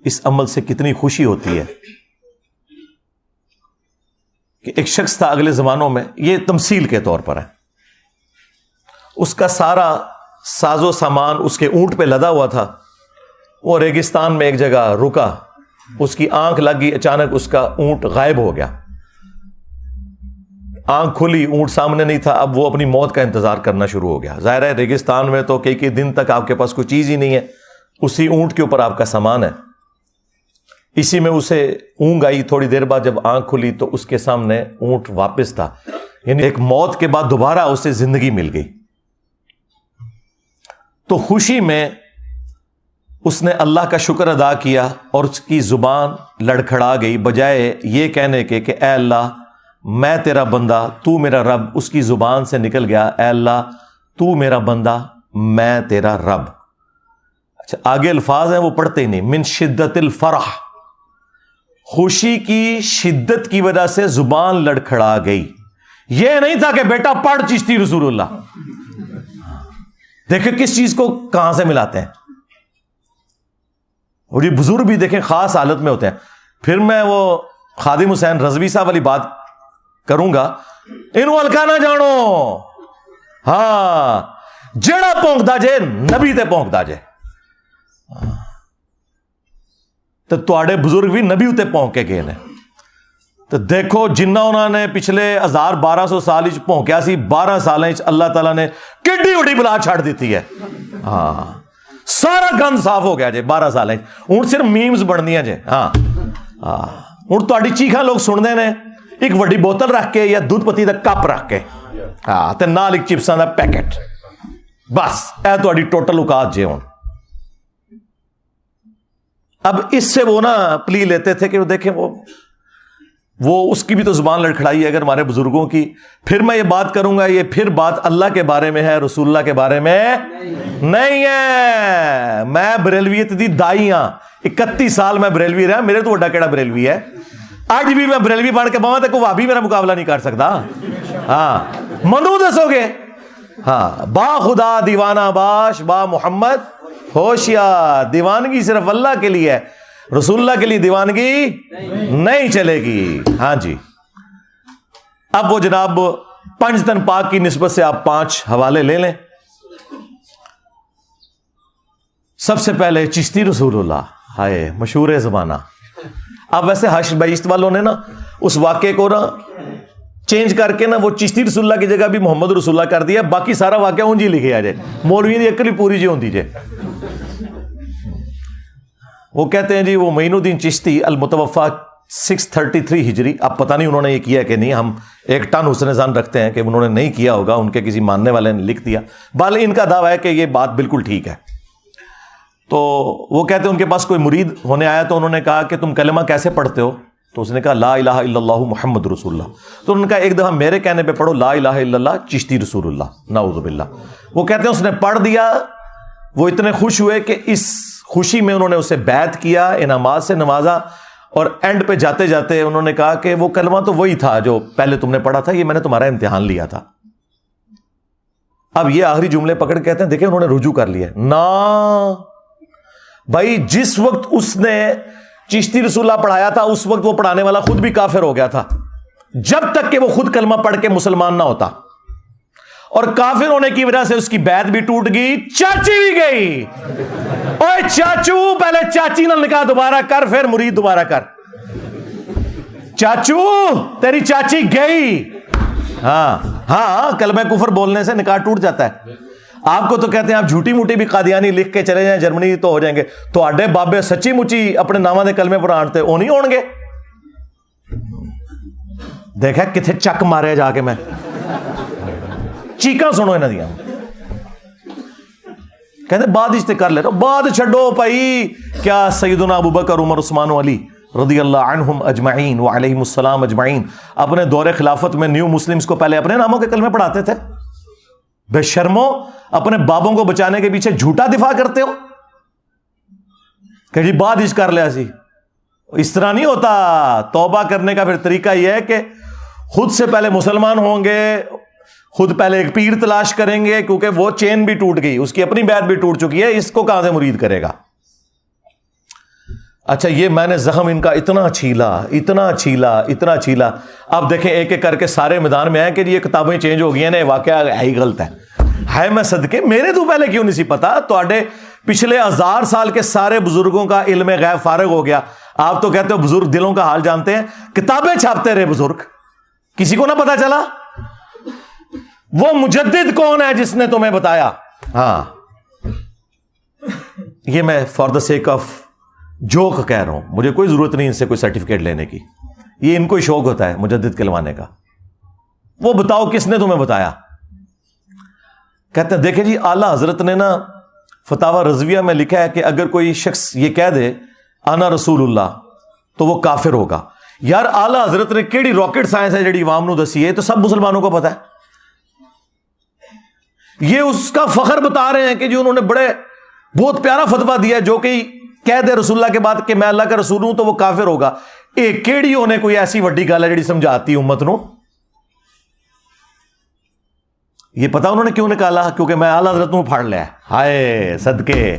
اس عمل سے کتنی خوشی ہوتی ہے کہ ایک شخص تھا اگلے زمانوں میں، یہ تمثیل کے طور پر ہے، اس کا سارا ساز و سامان اس کے اونٹ پہ لدا ہوا تھا، وہ ریگستان میں ایک جگہ رکا، اس کی آنکھ لگی، اچانک اس کا اونٹ غائب ہو گیا، آنکھ کھلی، اونٹ سامنے نہیں تھا، اب وہ اپنی موت کا انتظار کرنا شروع ہو گیا۔ ظاہر ہے ریگستان میں تو کئی دن تک آپ کے پاس کوئی چیز ہی نہیں ہے، اسی اونٹ کے اوپر آپ کا سامان ہے۔ اسی میں اسے اونگ آئی. تھوڑی دیر بعد جب آنکھ کھلی تو اس کے سامنے اونٹ واپس تھا. یعنی ایک موت کے بعد دوبارہ اسے زندگی مل گئی. تو خوشی میں اس نے اللہ کا شکر ادا کیا اور اس کی زبان لڑکھڑا گئی. بجائے یہ کہنے کے کہ اے اللہ میں تیرا بندہ تو میرا رب, اس کی زبان سے نکل گیا اے اللہ تو میرا بندہ میں تیرا رب. اچھا آگے الفاظ ہیں وہ پڑھتے ہی نہیں. من شدت الفرح, خوشی کی شدت کی وجہ سے زبان لڑکھڑا گئی. یہ نہیں تھا کہ بیٹا پڑھ چشتی رسول اللہ. دیکھیں کس چیز کو کہاں سے ملاتے ہیں. اور یہ بزرگ بھی دیکھیں خاص حالت میں ہوتے ہیں. پھر میں وہ خادم حسین رضوی صاحب والی بات کروں گا, انہوں ہلکا نہ جانو. ہاں جڑا پونکدا جے نبی تے پونکدا جے. تو تواڈے بزرگ بھی نبی اتے پونک کے گئے نے. تو دیکھو جنہ انہوں نے پچھلے 1200 سال پونکیا سی, 12 سال اللہ تعالیٰ نے کڈی وڈی بلا چھڑ دیتی ہے. ہاں سارا گند صاف ہو گیا جے 12 سال. ہوں صرف میمز بننیاں جے. ہاں ہوں تہاڈی چیخاں لوگ سنتے ہیں ایک وڈی بوتل رکھ کے یا دودھ پتی دا کپ رکھ کے, ہاں تے نال ایک چپساں دا پیکٹ, بس اے تہاڈی ٹوٹل اوقات جے. ہوں اب اس سے وہ نا پلی لیتے تھے کہ وہ دیکھیں وہ اس کی بھی تو زبان لڑکھڑائی ہے اگر ہمارے بزرگوں کی. پھر میں یہ بات کروں گا, یہ پھر بات اللہ کے بارے میں ہے, رسول اللہ کے بارے میں نہیں ہے. میں بریلویت دی دائی ہاں, 31 سال میں بریلوی رہا. میرے تو وڈا کیڑا بریلوی ہے. اج بھی میں بریلوی بن کے باواں تے کوئی وہابی میرا مقابلہ نہیں کر سکتا. ہاں منو دسو گے. ہاں با خدا دیوانہ باش با محمد ہوشیار. دیوانگی صرف اللہ کے لیے ہے, رسول اللہ کے لیے دیوانگی نہیں چلے گی. ہاں جی اب وہ جناب پنج تن پاک کی نسبت سے آپ 5 حوالے لے لیں. سب سے پہلے چشتی رسول اللہ, ہائے مشہور زمانہ. اب ویسے حشر بیشت والوں نے نا اس واقعے کو نا چینج کر کے نا وہ چشتی رسول اللہ کی جگہ بھی محمد رسول اللہ کر دیا. باقی سارا واقعہ اونج ہی لکھے آ جائے, مولوی دی عقل ہی پوری جی ہوندی جے. وہ کہتے ہیں جی وہ معین الدین چشتی المتوفا 633 ہجری. اب پتہ نہیں انہوں نے یہ کیا کہ نہیں, ہم 1 ٹن حسن ظن رکھتے ہیں کہ انہوں نے نہیں کیا ہوگا, ان کے کسی ماننے والے نے لکھ دیا. بال ان کا دعویٰ ہے کہ یہ بات بالکل ٹھیک ہے. تو وہ کہتے ہیں ان کے پاس کوئی مرید ہونے آیا تو انہوں نے کہا کہ تم کلمہ کیسے پڑھتے ہو؟ تو اس نے کہا لا الہ الا اللہ محمد رسول اللہ. تو انہوں نے کہا ایک دفعہ میرے کہنے پہ پڑھو لا الہ الا اللہ چشتی رسول اللہ. نعوذ باللہ. وہ کہتے ہیں اس نے پڑھ دیا, وہ اتنے خوش ہوئے کہ اس خوشی میں انہوں نے اسے بیعت کیا, انعامات سے نوازا, اور اینڈ پہ جاتے جاتے انہوں نے کہا کہ وہ کلمہ تو وہی تھا جو پہلے تم نے پڑھا تھا, یہ میں نے تمہارا امتحان لیا تھا. اب یہ آخری جملے پکڑ کے کہتے ہیں دیکھیں انہوں نے رجوع کر لیا. نا بھائی جس وقت اس نے چشتی رسول اللہ پڑھایا تھا اس وقت وہ پڑھانے والا خود بھی کافر ہو گیا تھا, جب تک کہ وہ خود کلمہ پڑھ کے مسلمان نہ ہوتا. اور کافر ہونے کی وجہ سے اس کی بیعت بھی ٹوٹ گئی, چاچی بھی گئی. اوے چاچو پہلے چاچی نہ نکاح دوبارہ کر, پھر مرید دوبارہ کر. چاچو تیری چاچی گئی. ہاں ہاں کلمہ کفر بولنے سے نکاح ٹوٹ جاتا ہے. آپ کو تو کہتے ہیں آپ جھوٹی موٹی بھی قادیانی لکھ کے چلے جائیں جرمنی تو ہو جائیں گے. تو آڈے بابے سچی مچی اپنے نامہ دے کلمے پر آنٹتے وہ نہیں ہون گے. دیکھا کتنے چک مارے جا کے میں چیکاں سنو انہاں دیاں. کہتے بعد اجتے کر لے, بعد چھڈو بھائی. کیا سیدنا ابوبکر عمر عثمان و علی رضی اللہ عنہم اجمعین وعلیہم السلام اجمعین اپنے دور خلافت میں نیو مسلمز کو پہلے اپنے ناموں کے کلمے پڑھاتے تھے؟ بے شرمو, اپنے بابوں کو بچانے کے پیچھے جھوٹا دفاع کرتے ہو کہ جی بعد اج کر لیا سی. اس طرح نہیں ہوتا. توبہ کرنے کا پھر طریقہ یہ ہے کہ خود سے پہلے مسلمان ہوں گے, خود پہلے ایک پیر تلاش کریں گے, کیونکہ وہ چین بھی ٹوٹ گئی, اس کی اپنی بیعت بھی ٹوٹ چکی ہے, اس کو کہاں سے مرید کرے گا. اچھا یہ میں نے زخم ان کا اتنا چھیلا اتنا چھیلا اتنا چھیلا. اب دیکھیں ایک ایک کر کے سارے میدان میں آئے کہ یہ کتابیں چینج ہو گئی ہیں, واقعہ ہے ہی غلط ہے میں صدقے میرے تو پہلے کیوں نہیں سی پتا. تو پچھلے 1000 سال کے سارے بزرگوں کا علم غیب فارغ ہو گیا. آپ تو کہتے ہو بزرگ دلوں کا حال جانتے ہیں, کتابیں چھاپتے رہے بزرگ, کسی کو نہ پتا چلا. وہ مجدد کون ہے جس نے تمہیں بتایا؟ ہاں یہ میں for the sake of joke کہہ رہا ہوں, مجھے کوئی ضرورت نہیں ان سے کوئی سرٹیفکیٹ لینے کی, یہ ان کو شوق ہوتا ہے مجدد کہلوانے کا. وہ بتاؤ کس نے تمہیں بتایا؟ کہتے ہیں دیکھیں جی اعلیٰ حضرت نے نا فتاوی رضویہ میں لکھا ہے کہ اگر کوئی شخص یہ کہہ دے انا رسول اللہ تو وہ کافر ہوگا. یار اعلیٰ حضرت نے کیڑی راکٹ سائنس ہے جڑی عوام نو دسی ہے, تو سب مسلمانوں کو پتا ہے. یہ اس کا فخر بتا رہے ہیں کہ جو انہوں نے بہت پیارا فتویٰ دیا ہے, جو کہ کہہ دے رسول اللہ کے بعد کہ میں اللہ کا رسول ہوں تو وہ کافر ہوگا. ایک کیڑی ہونے کوئی ایسی وڈی گل ہے جڑی سمجھاتی امت نو. یہ پتا انہوں نے کیوں نکالا؟ کیونکہ میں اعلیٰ حضرت نو پھاڑ لیا. ہائے صدقے,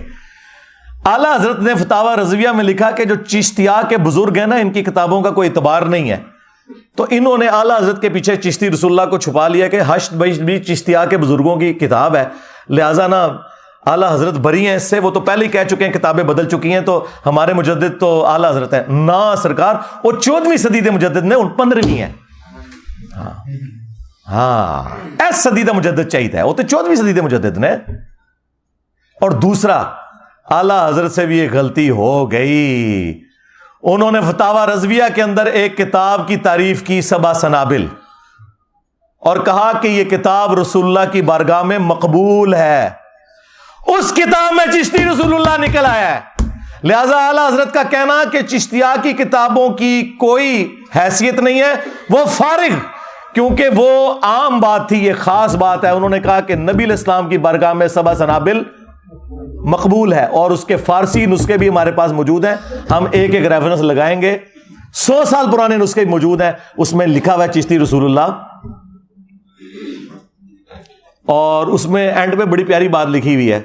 اعلیٰ حضرت نے فتاوی رضویہ میں لکھا کہ جو چشتیہ کے بزرگ ہیں نا, ان کی کتابوں کا کوئی اعتبار نہیں ہے. تو انہوں نے اعلیٰ حضرت کے پیچھے چشتی رسول اللہ کو چھپا لیا کہ حشد بیشت بھی چشتیہ کے بزرگوں کی کتاب ہے, لہٰذا نا اعلیٰ حضرت بری ہیں اس سے. وہ تو پہلے ہی کہہ چکے ہیں کتابیں بدل چکی ہیں, تو ہمارے مجدد تو اعلیٰ حضرت ہیں. نہ سرکار, وہ 14ویں صدی کے مجدد نے, 15ویں ہے. ہاں ایس صدی کا مجدد چاہیے, وہ تو 14ویں صدی کے مجدد نے. اور دوسرا, اعلیٰ حضرت سے بھی یہ غلطی ہو گئی, انہوں نے فتاوی رضویہ کے اندر ایک کتاب کی تعریف کی 7 سنابل, اور کہا کہ یہ کتاب رسول اللہ کی بارگاہ میں مقبول ہے. اس کتاب میں چشتی رسول اللہ نکل آیا ہے. لہذا اعلیٰ حضرت کا کہنا کہ چشتیہ کی کتابوں کی کوئی حیثیت نہیں ہے, وہ فارغ, کیونکہ وہ عام بات تھی, یہ خاص بات ہے. انہوں نے کہا کہ نبی علیہ السلام کی بارگاہ میں 7 سنابل مقبول ہے, اور اس کے فارسی نسخے بھی ہمارے پاس موجود ہیں. ہم ایک ایک ریفرنس لگائیں گے, 100 سال پرانے نسخے موجود ہیں, اس میں لکھا ہوا ہے چشتی رسول اللہ. اور اس میں اینڈ پہ بڑی پیاری بات لکھی ہوئی ہے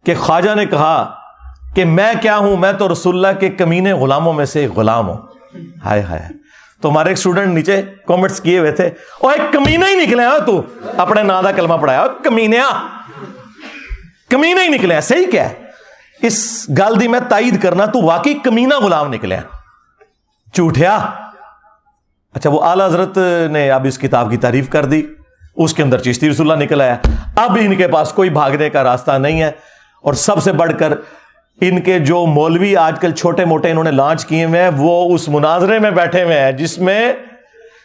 کہ خواجہ نے کہا کہ میں کیا ہوں, میں تو رسول اللہ کے کمینے غلاموں میں سے ایک غلام ہوں. ہائے ہائے, تو ہمارے ایک اسٹوڈنٹ نیچے کامنٹس کیے ہوئے تھے, اور ایک کمینہ ہی نکلے ہو تو, اپنے نا دا کلمہ پڑھایا, کمینہ ہی نکلے. صحیح کیا ہے اس گل دی میں تائید کرنا, تو واقعی کمینہ غلام نکلے, جھوٹیا. اچھا, وہ اعلیٰ حضرت نے اب اس کتاب کی تعریف کر دی, اس کے اندر چشتی رسول اللہ نکل آیا. اب ان کے پاس کوئی بھاگنے کا راستہ نہیں ہے. اور سب سے بڑھ کر ان کے جو مولوی آج کل چھوٹے موٹے انہوں نے لانچ کیے ہوئے ہیں, وہ اس مناظرے میں بیٹھے ہوئے ہیں جس میں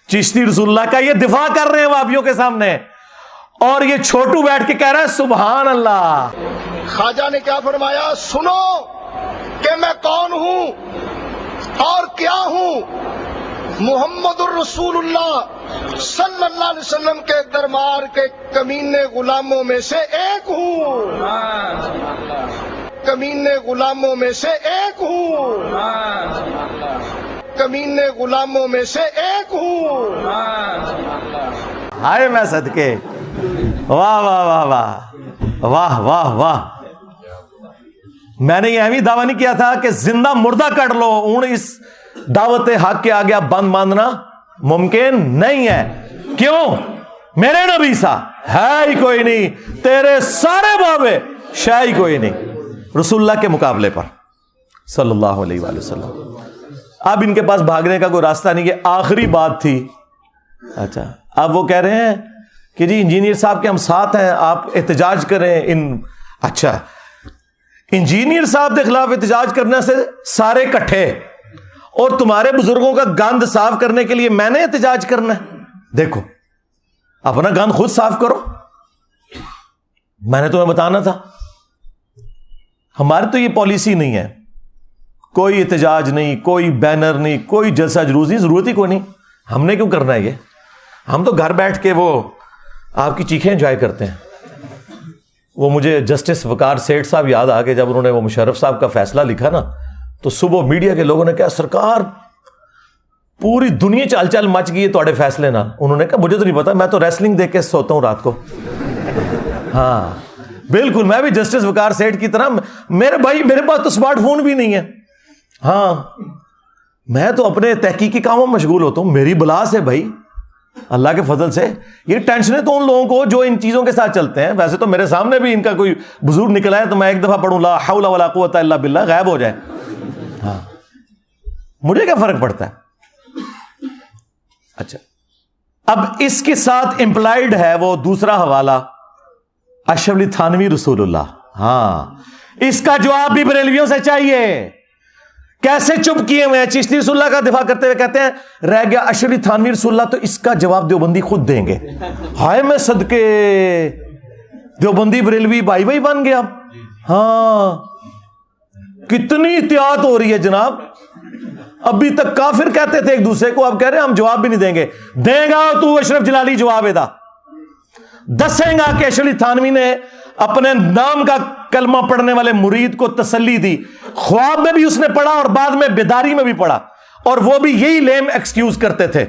چشتی رسول اللہ کا یہ دفاع کر رہے ہیں وہابیوں کے سامنے, اور یہ چھوٹو بیٹھ کے کہہ رہا ہے سبحان اللہ. خواجہ نے کیا فرمایا؟ سنو کہ میں کون ہوں اور کیا ہوں. محمد الرسول اللہ صلی اللہ علیہ وسلم کے دربار کے کمینے غلاموں میں سے ایک ہوں, کمینے غلاموں میں سے ایک ہوں, کمینے غلاموں میں سے ایک ہوں. ہائے میں صدقے, واہ واہ واہ واہ واہ واہ واہ. میں نے یہ بھی دعویٰ نہیں کیا تھا کہ زندہ مردہ کر لو, ہوں اس دعوت حق کے آگے بند باندھنا ممکن نہیں ہے. کیوں؟ میرے نبی سا ہے ہی کوئی نہیں, تیرے سارے بابے شاہ ہی کوئی نہیں رسول اللہ کے مقابلے پر صلی اللہ علیہ وآلہ وسلم. اب ان کے پاس بھاگنے کا کوئی راستہ نہیں. یہ آخری بات تھی. اچھا, اب وہ کہہ رہے ہیں کہ جی انجینئر صاحب کے ہم ساتھ ہیں, آپ احتجاج کریں. اچھا, انجینئر صاحب کے خلاف احتجاج کرنے سے سارے کٹھے, اور تمہارے بزرگوں کا گند صاف کرنے کے لیے میں نے احتجاج کرنا ہے. دیکھو اپنا گند خود صاف کرو, میں نے تمہیں بتانا تھا. ہماری تو یہ پالیسی نہیں ہے, کوئی احتجاج نہیں, کوئی بینر نہیں, کوئی جلسہ جلوس نہیں, ضرورت ہی کوئی نہیں. ہم نے کیوں کرنا ہے یہ؟ ہم تو گھر بیٹھ کے وہ آپ کی چیخیں انجوائے کرتے ہیں. وہ مجھے جسٹس وقار سیٹھ صاحب یاد آ کے جب انہوں نے وہ مشرف صاحب کا فیصلہ لکھا نا, تو صبح میڈیا کے لوگوں نے کہا سرکار پوری دنیا چال چال مچ گئی ہے تھوڑے فیصلے نہ. انہوں نے کہا مجھے تو نہیں پتا, میں تو ریسلنگ دیکھ کے سوتا ہوں رات کو. ہاں بالکل, میں بھی جسٹس وقار سیٹھ کی طرح, میرے بھائی میرے پاس تو اسمارٹ فون بھی نہیں ہے. ہاں میں تو اپنے تحقیقی کاموں میں مشغول ہوتا ہوں. میری بلا سے بھائی اللہ کے فضل سے یہ ٹینشنیں تو ان لوگوں کو جو ان چیزوں کے ساتھ چلتے ہیں. ویسے تو میرے سامنے بھی ان کا کوئی بزرگ نکلا ہے تو میں ایک دفعہ پڑھوں لا حول ولا قوت الا باللہ, غائب ہو جائے. ہاں مجھے کیا فرق پڑتا ہے. اچھا, اب اس کے ساتھ امپلائڈ ہے وہ دوسرا حوالہ اشرف علی تھانوی رسول اللہ. ہاں اس کا جواب بھی بریلویوں سے چاہیے. کیسے چپ کیے ہوئے ہیں. چشتی رسول اللہ کا دفاع کرتے ہوئے کہتے ہیں رہ گیا اشرفی تھانوی رسول اللہ, تو اس کا جواب دیوبندی خود دیں گے. ہائے میں صدقے دیوبندی بریلوی بھائی بھائی بن گیا. ہاں کتنی احتیاط ہو رہی ہے جناب. ابھی تک کافر کہتے تھے ایک دوسرے کو, اب کہہ رہے ہیں ہم جواب بھی نہیں دیں گے. دے گا تو اشرف جلالی جواب ادا دسیں گا کہ اشرف تھانوی نے اپنے نام کا کلمہ پڑھنے والے مرید کو تسلی دی. خواب میں بھی اس نے پڑھا اور بعد میں بیداری میں بھی پڑھا, اور وہ بھی یہی لیم ایکسکیوز کرتے تھے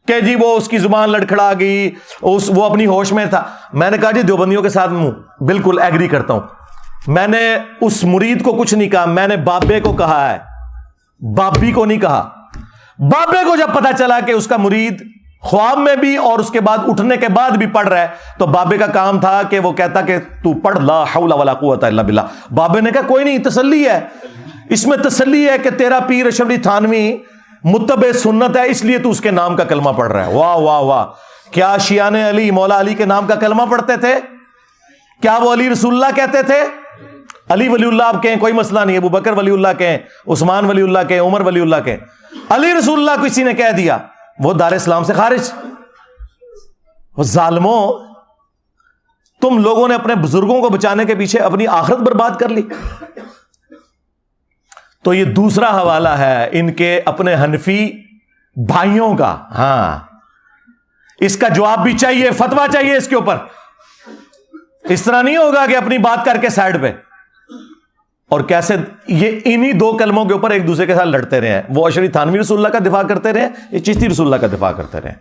کہ جی وہ اس کی زبان لڑکھڑا گئی, وہ اپنی ہوش میں تھا. میں نے کہا جی دیوبندیوں کے ساتھ بالکل ایگری کرتا ہوں. میں نے اس مرید کو کچھ نہیں کہا, میں نے بابے کو کہا ہے, بابی کو نہیں کہا. بابے کو جب پتا چلا کہ اس کا مرید خواب میں بھی اور اس کے بعد اٹھنے کے بعد بھی پڑھ رہا ہے, تو بابے کا کام تھا کہ وہ کہتا کہ تو پڑھ لا حول ولا قوت الا باللہ. بابے نے کہا کوئی نہیں, تسلی ہے اس میں, تسلی ہے کہ تیرا پیر اشرف علی تھانوی متبع سنت ہے, اس لیے تو اس کے نام کا کلمہ پڑھ رہا ہے. واہ واہ واہ. کیا شیعان علی مولا علی کے نام کا کلمہ پڑھتے تھے؟ کیا وہ علی رسول اللہ کہتے تھے؟ علی ولی اللہ آپ کہیں کوئی مسئلہ نہیں, ابو بکر ولی اللہ کہیں, عثمان ولی اللہ کہیں, عمر ولی اللہ کہیں. علی رسول اللہ کو کسی نے کہہ دیا وہ دار اسلام سے خارج. وہ ظالموں, تم لوگوں نے اپنے بزرگوں کو بچانے کے پیچھے اپنی آخرت برباد کر لی. تو یہ دوسرا حوالہ ہے ان کے اپنے حنفی بھائیوں کا. ہاں اس کا جواب بھی چاہیے, فتویٰ چاہیے اس کے اوپر. اس طرح نہیں ہوگا کہ اپنی بات کر کے سائڈ پہ. اور کیسے یہ انہی دو کلموں کے اوپر ایک دوسرے کے ساتھ لڑتے رہے ہیں. وہ اشرفی تھانوی رسول اللہ کا دفاع کرتے رہے, یہ چشتی رسول اللہ کا دفاع کرتے رہے.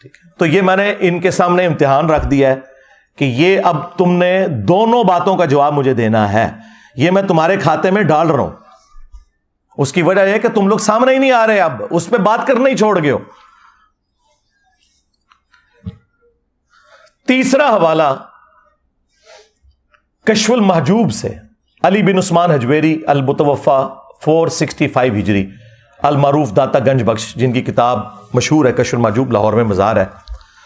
ٹھیک ہے, تو یہ میں نے ان کے سامنے امتحان رکھ دیا ہے کہ یہ اب تم نے دونوں باتوں کا جواب مجھے دینا ہے. یہ میں تمہارے کھاتے میں ڈال رہا ہوں. اس کی وجہ یہ کہ تم لوگ سامنے ہی نہیں آ رہے, اب اس پہ بات کرنا ہی چھوڑ گئے ہو. تیسرا حوالہ کشف المحجوب سے, علی بن عثمان حجویری المتوفا 465 ہجری, المعروف داتا گنج بخش, جن کی کتاب مشہور ہے کشف المحجوب, لاہور میں مزار ہے.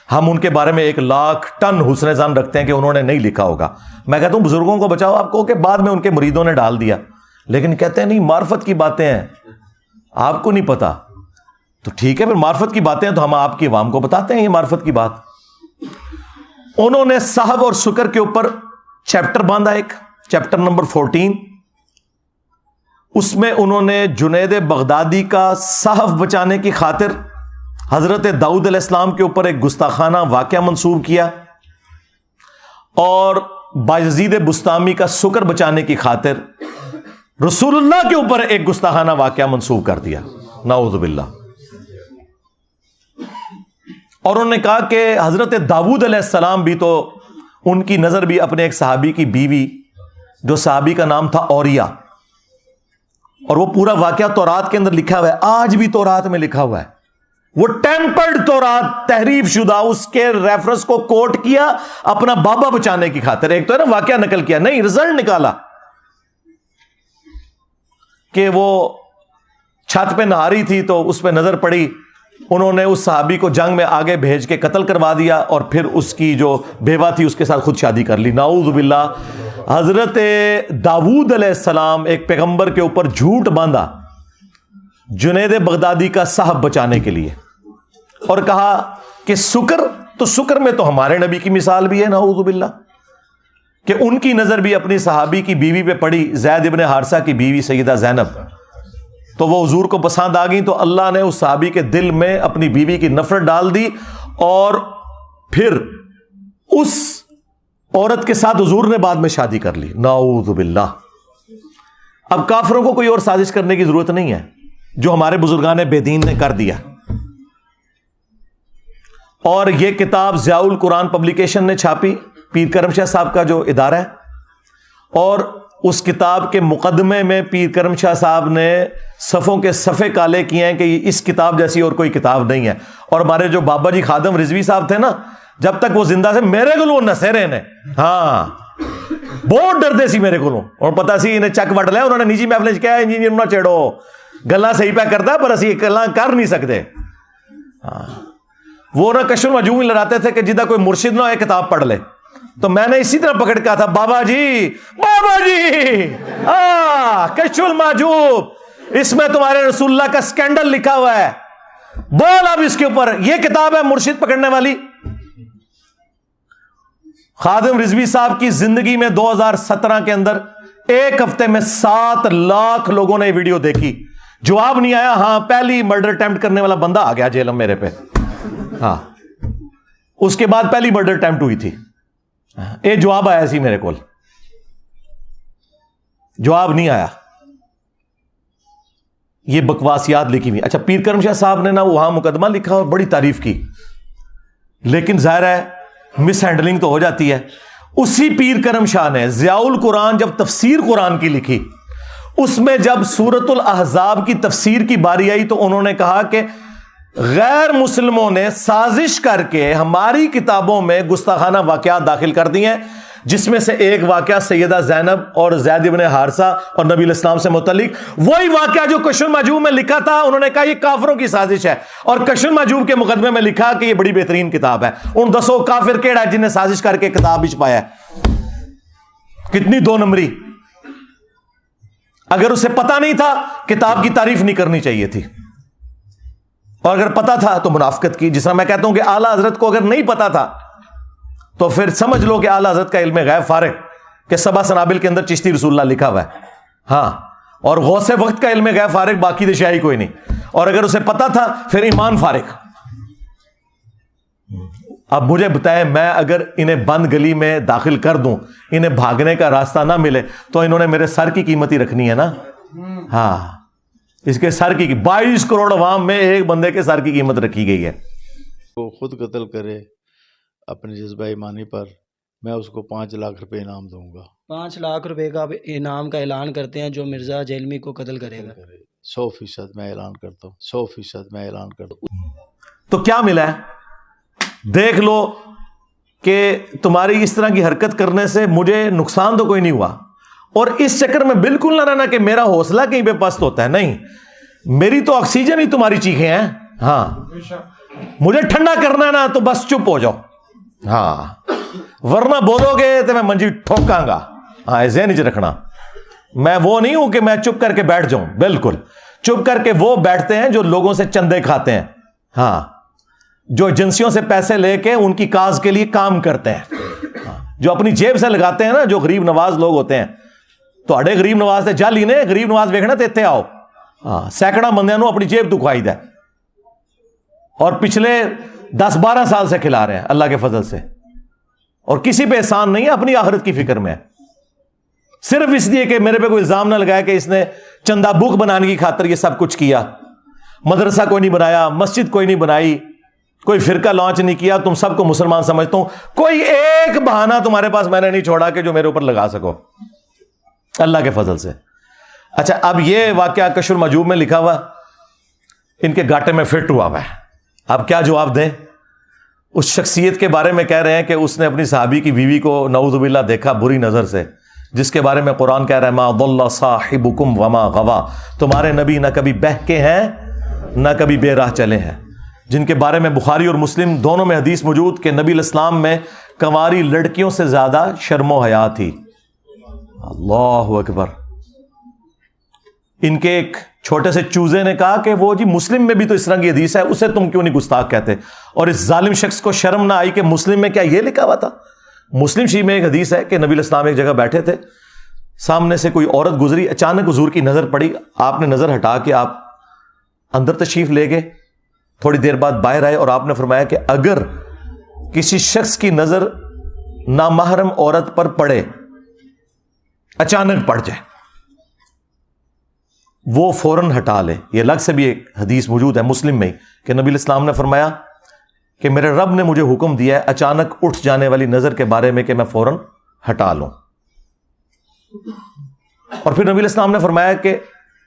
ہم ان کے بارے میں 1,00,000 ٹن حسن ظن رکھتے ہیں کہ انہوں نے نہیں لکھا ہوگا. میں کہتا ہوں بزرگوں کو بچاؤ, آپ کو کہ بعد میں ان کے مریدوں نے ڈال دیا, لیکن کہتے ہیں نہیں معرفت کی باتیں ہیں, آپ کو نہیں پتا. تو ٹھیک ہے, پھر معرفت کی باتیں ہیں تو ہم آپ کی عوام کو بتاتے ہیں یہ معرفت کی بات. انہوں نے صحف اور سکر کے اوپر چیپٹر باندھا, ایک چیپٹر نمبر 14. اس میں انہوں نے جنید بغدادی کا صحف بچانے کی خاطر حضرت داؤد علیہ السلام کے اوپر ایک گستاخانہ واقعہ منسوب کیا, اور بایزید بستامی کا سکر بچانے کی خاطر رسول اللہ کے اوپر ایک گستاخانہ واقعہ منسوب کر دیا. نعوذ باللہ. اور انہوں نے کہا کہ حضرت داؤد علیہ السلام بھی تو, ان کی نظر بھی اپنے ایک صحابی کی بیوی, جو صحابی کا نام تھا اوریا, اور وہ پورا واقعہ تورات کے اندر لکھا ہوا ہے, آج بھی تورات میں لکھا ہوا ہے. وہ ٹیمپرڈ تورات, تحریف شدہ, اس کے ریفرنس کو کوٹ کیا اپنا بابا بچانے کی خاطر. ایک تو ہے نا واقعہ نقل کیا, نہیں رزلٹ نکالا کہ وہ چھت پہ نہا رہی تھی تو اس پہ نظر پڑی, انہوں نے اس صحابی کو جنگ میں آگے بھیج کے قتل کروا دیا, اور پھر اس کی جو بیوہ تھی اس کے ساتھ خود شادی کر لی. نعوذ باللہ. حضرت داؤد علیہ السلام ایک پیغمبر کے اوپر جھوٹ باندھا جنید بغدادی کا صحف بچانے کے لیے, اور کہا کہ سکر, تو سکر میں تو ہمارے نبی کی مثال بھی ہے. نعوذ باللہ. کہ ان کی نظر بھی اپنی صحابی کی بیوی پہ پڑی, زید ابن حارثہ کی بیوی سیدہ زینب, تو وہ حضور کو پسند آ گئی, تو اللہ نے اس صحابی کے دل میں اپنی بیوی کی نفرت ڈال دی, اور پھر اس عورت کے ساتھ حضور نے بعد میں شادی کر لی. نعوذ باللہ. اب کافروں کو کوئی اور سازش کرنے کی ضرورت نہیں ہے, جو ہمارے بزرگان بے دین نے کر دیا. اور یہ کتاب ضیاء القرآن پبلیکیشن نے چھاپی, پیر کرم شاہ صاحب کا جو ادارہ ہے, اور اس کتاب کے مقدمے میں پیر کرم شاہ صاحب نے صفوں کے صفحے کالے کیے ہیں کہ اس کتاب جیسی اور کوئی کتاب نہیں ہے. اور ہمارے جو بابا جی خادم رضوی صاحب تھے نا, جب تک وہ زندہ تھے میرے کو نسیرے نے, ہاں بہت ڈردے سی میرے کو, اور پتا سی انہیں چک وٹ لیا, انہوں نے نجی محفل کیا انجینئر نہ چیڑو, گلا صحیح پہ کرتا پر اسی گلا کر نہیں سکتے. ہاں وہ نہ کشف المحجوب لڑاتے تھے کہ جدہ کوئی مرشد نہ ہو کتاب پڑھ لے, تو میں نے اسی طرح پکڑ کہا تھا بابا جی کشف المحجوب، اس میں تمہارے رسول اللہ کا سکینڈل لکھا ہوا ہے، بول اب اس کے اوپر، یہ کتاب ہے مرشد پکڑنے والی۔ خادم رضوی صاحب کی زندگی میں 2017 کے اندر ایک ہفتے میں 7 لاکھ لوگوں نے یہ ویڈیو دیکھی، جواب نہیں آیا۔ ہاں، پہلی مرڈر اٹیمپٹ کرنے والا بندہ آ گیا جیل میں میرے پہ، ہاں، اس کے بعد پہلی مرڈر اٹیمپٹ ہوئی تھی، یہ جواب آیا سی میرے کول، جواب نہیں آیا، یہ بکواسیات لکھی ہوئی۔ اچھا، پیر کرم شاہ صاحب نے نا وہاں مقدمہ لکھا اور بڑی تعریف کی، لیکن ظاہر ہے مس ہینڈلنگ تو ہو جاتی ہے۔ اسی پیر کرم شاہ نے ضیاء القرآن جب تفسیر قرآن کی لکھی، اس میں جب سورۃ الاحزاب کی تفسیر کی باری آئی تو انہوں نے کہا کہ غیر مسلموں نے سازش کر کے ہماری کتابوں میں گستاخانہ واقعات داخل کر دی ہیں، جس میں سے ایک واقعہ سیدہ زینب اور زید بن حارثہ اور نبی علیہ السلام سے متعلق، وہی واقعہ جو کشف المحجوب میں لکھا تھا انہوں نے کہا یہ کافروں کی سازش ہے، اور کشف المحجوب کے مقدمے میں لکھا کہ یہ بڑی بہترین کتاب ہے۔ ان 10 کافر کیڑا ہے جن نے سازش کر کے کتاب بھی چھپایا ہے؟ کتنی 2 نمبری! اگر اسے پتا نہیں تھا کتاب کی تعریف نہیں کرنی چاہیے تھی، اور اگر پتا تھا تو منافقت کی۔ جس طرح میں کہتا ہوں کہ اعلیٰ حضرت کو اگر نہیں پتا تھا تو پھر سمجھ لو کہ اعلیٰ حضرت کا علم غیب فارغ، کہ 7 سنابل کے اندر چشتی رسول اللہ لکھا ہوا ہے، ہاں، اور غوث وقت کا علم غیب فارغ، باقی دشائی کوئی نہیں، اور اگر اسے پتا تھا پھر ایمان فارغ۔ اب مجھے بتائیں، میں اگر انہیں بند گلی میں داخل کر دوں، انہیں بھاگنے کا راستہ نہ ملے تو انہوں نے میرے سر کی قیمت ہی رکھنی ہے نا، ہاں، اس کے سر کی 22 کروڑ عوام میں ایک بندے کے سر کی قیمت رکھی گئی ہے۔ وہ خود قتل کرے اپنے جذبہ ایمانی پر، میں اس کو 5 لاکھ روپے انعام دوں گا۔ 5 لاکھ روپے کا انعام کا اعلان کرتے ہیں جو مرزا جیلمی کو قتل کرے گا۔ 100% میں اعلان کرتا ہوں، 100% میں اعلان کرتا ہوں۔ تو کیا ملا ہے؟ دیکھ لو کہ تمہاری اس طرح کی حرکت کرنے سے مجھے نقصان تو کوئی نہیں ہوا، اور اس چکر میں بالکل نہ رہنا کہ میرا حوصلہ کہیں پہ پست ہوتا ہے، نہیں، میری تو آکسیجن ہی تمہاری چیخیں ہیں، ہاں، مجھے ٹھنڈا کرنا ہے نا تو بس چپ ہو جاؤ، ہاں، ورنہ بولو گے تو میں منجی ٹھوکاں گا، ہاں، ذہن وچ رکھنا، میں وہ نہیں ہوں کہ میں چپ کر کے بیٹھ جاؤں، بالکل چپ کر کے وہ بیٹھتے ہیں جو لوگوں سے چندے کھاتے ہیں، ہاں، جو ایجنسیوں سے پیسے لے کے ان کی کاز کے لیے کام کرتے ہیں، جو اپنی جیب سے لگاتے ہیں نا، جو غریب نواز لوگ ہوتے ہیں، تو اڑے غریب نواز تے جالی نے غریب نواز ویکھنا تے اتنے آؤ، ہاں، سینکڑا بندیاں نو اپنی جیب دکھوائی دے، اور پچھلے 10-12 سال سے کھلا رہے ہیں اللہ کے فضل سے، اور کسی پہ احسان نہیں ہے، اپنی آخرت کی فکر میں ہے، صرف اس لیے کہ میرے پہ کوئی الزام نہ لگایا کہ اس نے چندہ بک بنانے کی خاطر یہ سب کچھ کیا، مدرسہ کوئی نہیں بنایا، مسجد کوئی نہیں بنائی، کوئی فرقہ لانچ نہیں کیا، تم سب کو مسلمان سمجھتا ہوں، کوئی ایک بہانہ تمہارے پاس میں نے نہیں چھوڑا کہ جو میرے اوپر لگا سکو اللہ کے فضل سے۔ اچھا، اب یہ واقعہ کشف المحجوب میں لکھا ہوا ان کے گاٹے میں فٹ ہوا ہے، اب کیا جواب دیں؟ اس شخصیت کے بارے میں کہہ رہے ہیں کہ اس نے اپنی صحابی کی بیوی کو نعوذ باللہ دیکھا بری نظر سے، جس کے بارے میں قرآن کہہ رہا ہے ما ضل صاحبکم وما غوا، تمہارے نبی نہ کبھی بہکے ہیں نہ کبھی بے راہ چلے ہیں، جن کے بارے میں بخاری اور مسلم دونوں میں حدیث موجود کہ نبی علیہ السلام میں کنواری لڑکیوں سے زیادہ شرم و حیا تھی۔ اللہ اکبر۔ ان کے ایک چھوٹے سے چوزے نے کہا کہ وہ جی مسلم میں بھی تو اس طرح کی حدیث ہے، اسے تم کیوں نہیں گستاخ کہتے؟ اور اس ظالم شخص کو شرم نہ آئی کہ مسلم میں کیا یہ لکھا ہوا تھا؟ مسلم شریف میں ایک حدیث ہے کہ نبی علیہ السلام ایک جگہ بیٹھے تھے، سامنے سے کوئی عورت گزری، اچانک حضور کی نظر پڑی، آپ نے نظر ہٹا کے آپ اندر تشریف لے گئے، تھوڑی دیر بعد باہر آئے اور آپ نے فرمایا کہ اگر کسی شخص کی نظر نامحرم عورت پر پڑے، اچانک پڑ جائے، وہ فوراً ہٹا لے۔ یہ الگ سے بھی ایک حدیث موجود ہے مسلم میں کہ نبی علیہ السلام نے فرمایا کہ میرے رب نے مجھے حکم دیا ہے اچانک اٹھ جانے والی نظر کے بارے میں کہ میں فوراً ہٹا لوں، اور پھر نبی علیہ السلام نے فرمایا کہ